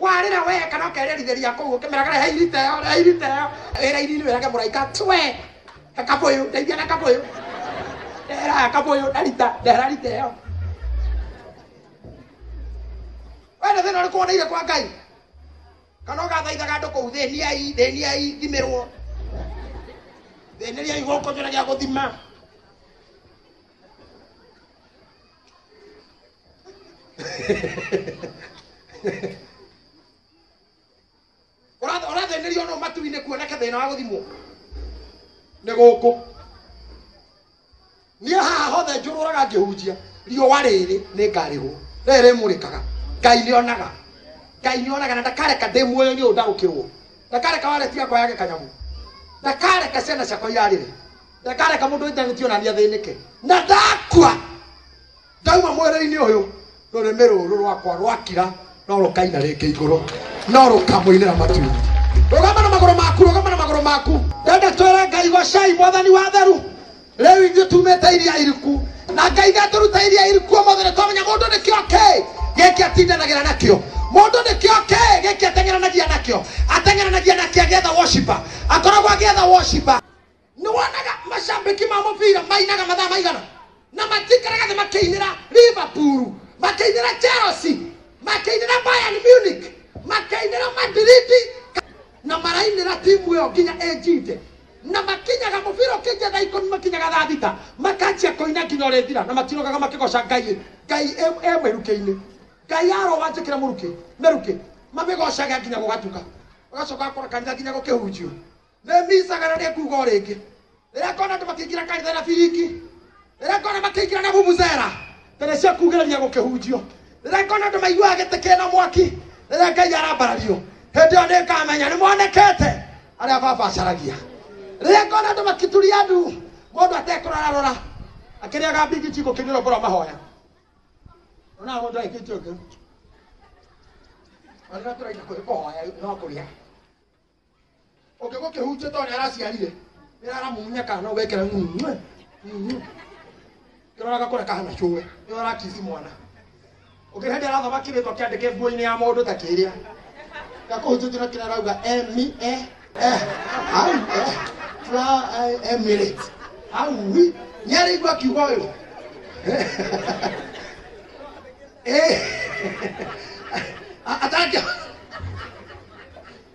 warĩra we kana ũkerĩrithĩria kũu ũkĩmeraga rehe irita ĩyo wĩra-inĩ wĩrage mũraika twe kabũyũ ndeithia na kabũyũ ndehera kabũyũ na rita ndehera rita ĩyo. Wena thĩna ũrĩkũ woneire kwa Ngai kana ũgathaithaga andũ kũu thĩniai thimĩrwo thĩnĩriai gũkũ njĩra gĩa gũthima. Ũrathĩnĩrio no matu-inĩ kuoneke thĩna wa gũthimwo nĩ gũkũ. Niĩ haha hothe njũrũraga ngĩhunjia riũa rĩrĩ nĩ ngarĩhwo rĩrĩ mũrĩkaga Ngai nĩonaga na ndakareka ndĩ muoyo nĩ ũndarũkĩrwo ndakareka waretiga kwa yake kanyamu ndakareka ciana ciakwa irarĩre ndakareka mũndũ intaneti onania thĩnĩke na ndakua ndauma mwĩrĩ-inĩ ũyũ rũrĩmĩ rũrũ rwakwa rwakira no rũkaina rĩngĩ igũrũ no rũkamũinĩra matu-inĩ. Rũgama na magũrũ maku ndenda twĩre Ngai gocai Mwathani wa theru. Rĩu ithuĩ tumĩte iria iriku na Ngai ngatũruta iria iriku ũmũthĩ nĩ twamenya mũndũ nĩkĩo kĩ gĩkĩ atindanagĩra nakĩo mũndũ nĩkĩo kĩ gĩkĩ ateng'eranagia nakĩo agĩetha worshipper akoragwo agĩetha worshipper. Nĩ wonaga macambĩki ma mũbira mainaga mathaa maigana na matikaraga thĩ makĩinĩra Liverpool makĩinĩra Chelsea makĩinĩra Bayern Munich makĩinĩra Madrid na marainĩra timu ĩyo nginya ĩnjinde na makinyaga mũbira ũkĩnja thaa 10 makinyaga thaa 6 makanjia kũina nginya ũrĩthira na matinogaga makĩgoca Ngai mwĩrukĩ-inĩ Ngai arowa njĩkĩra mĩrukĩ mamĩgocaga nginya gũgatuka ũgacoka akora kanitha nginya gũkĩhunjio nĩ misaga na nĩ kuga rĩngĩ rĩrĩa kona andũ makĩingĩra kanitha na biriki rĩrĩa kona makĩingĩra na bubuzera tene cia kugĩrĩria gũkĩhunjio rĩrĩa kona andũ maiguaga gĩtĩ kĩna mwaki rĩrĩa Ngai arambarario hĩndĩ ĩyo nĩngamenya nĩ monekete arĩa babacaragia. Rĩrĩa kona andũ makĩturia ndu mũndũ atekũrarora akĩrĩaga mbigiti gũkĩnyũrwo mbũra mahoya ona mũndũ aikĩtio ngĩ arĩa tũraina kũhoya no kũrĩa ũngĩgũkĩhunjia tondũ nĩ araciarire nĩaramunya kana no wekĩra kĩroraga kũrĩa kahana cũwe nĩ arakici mwana ũngĩ hĩndĩ arathoma kĩrĩtwo kĩandĩke nguo-inĩ ya mũndũ ta kĩrĩa gakũhunjĩtio na kĩrĩa arauga Emirates aui nĩaraigua kiugo ũyũ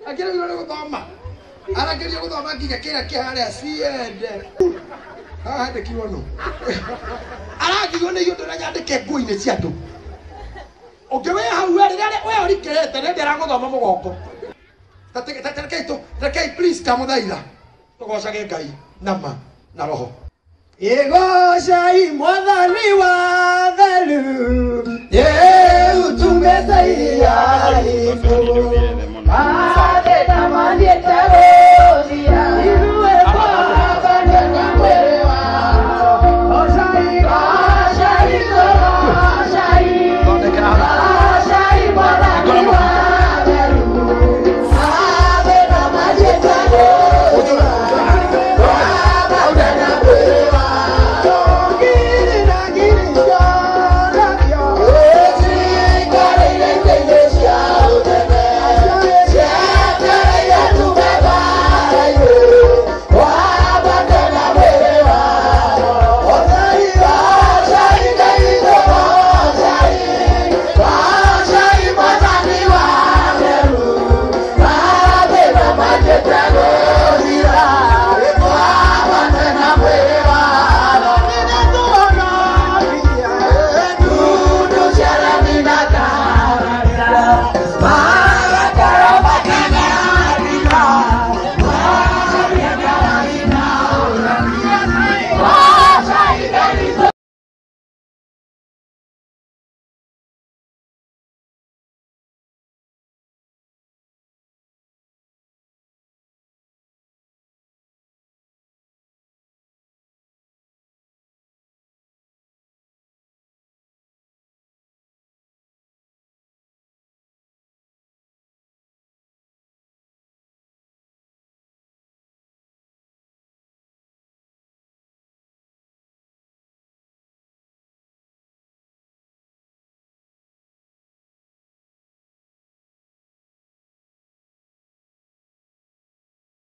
akĩrĩgĩrwo nĩ gũthoma arakĩria gũthoma nginya kĩrĩa kĩharĩa ciende Handĩki wono arangigwo nĩ iũndũ na nyandĩke nguo-inĩ cia andũ ũngĩ wĩ hau rĩrĩa we ũrikĩrĩte nĩ ndĩragũthoma mũgongo rekei please kamũthaitha tũgocage Ngai nama na roho igocai Mwathani wa theru utumethaia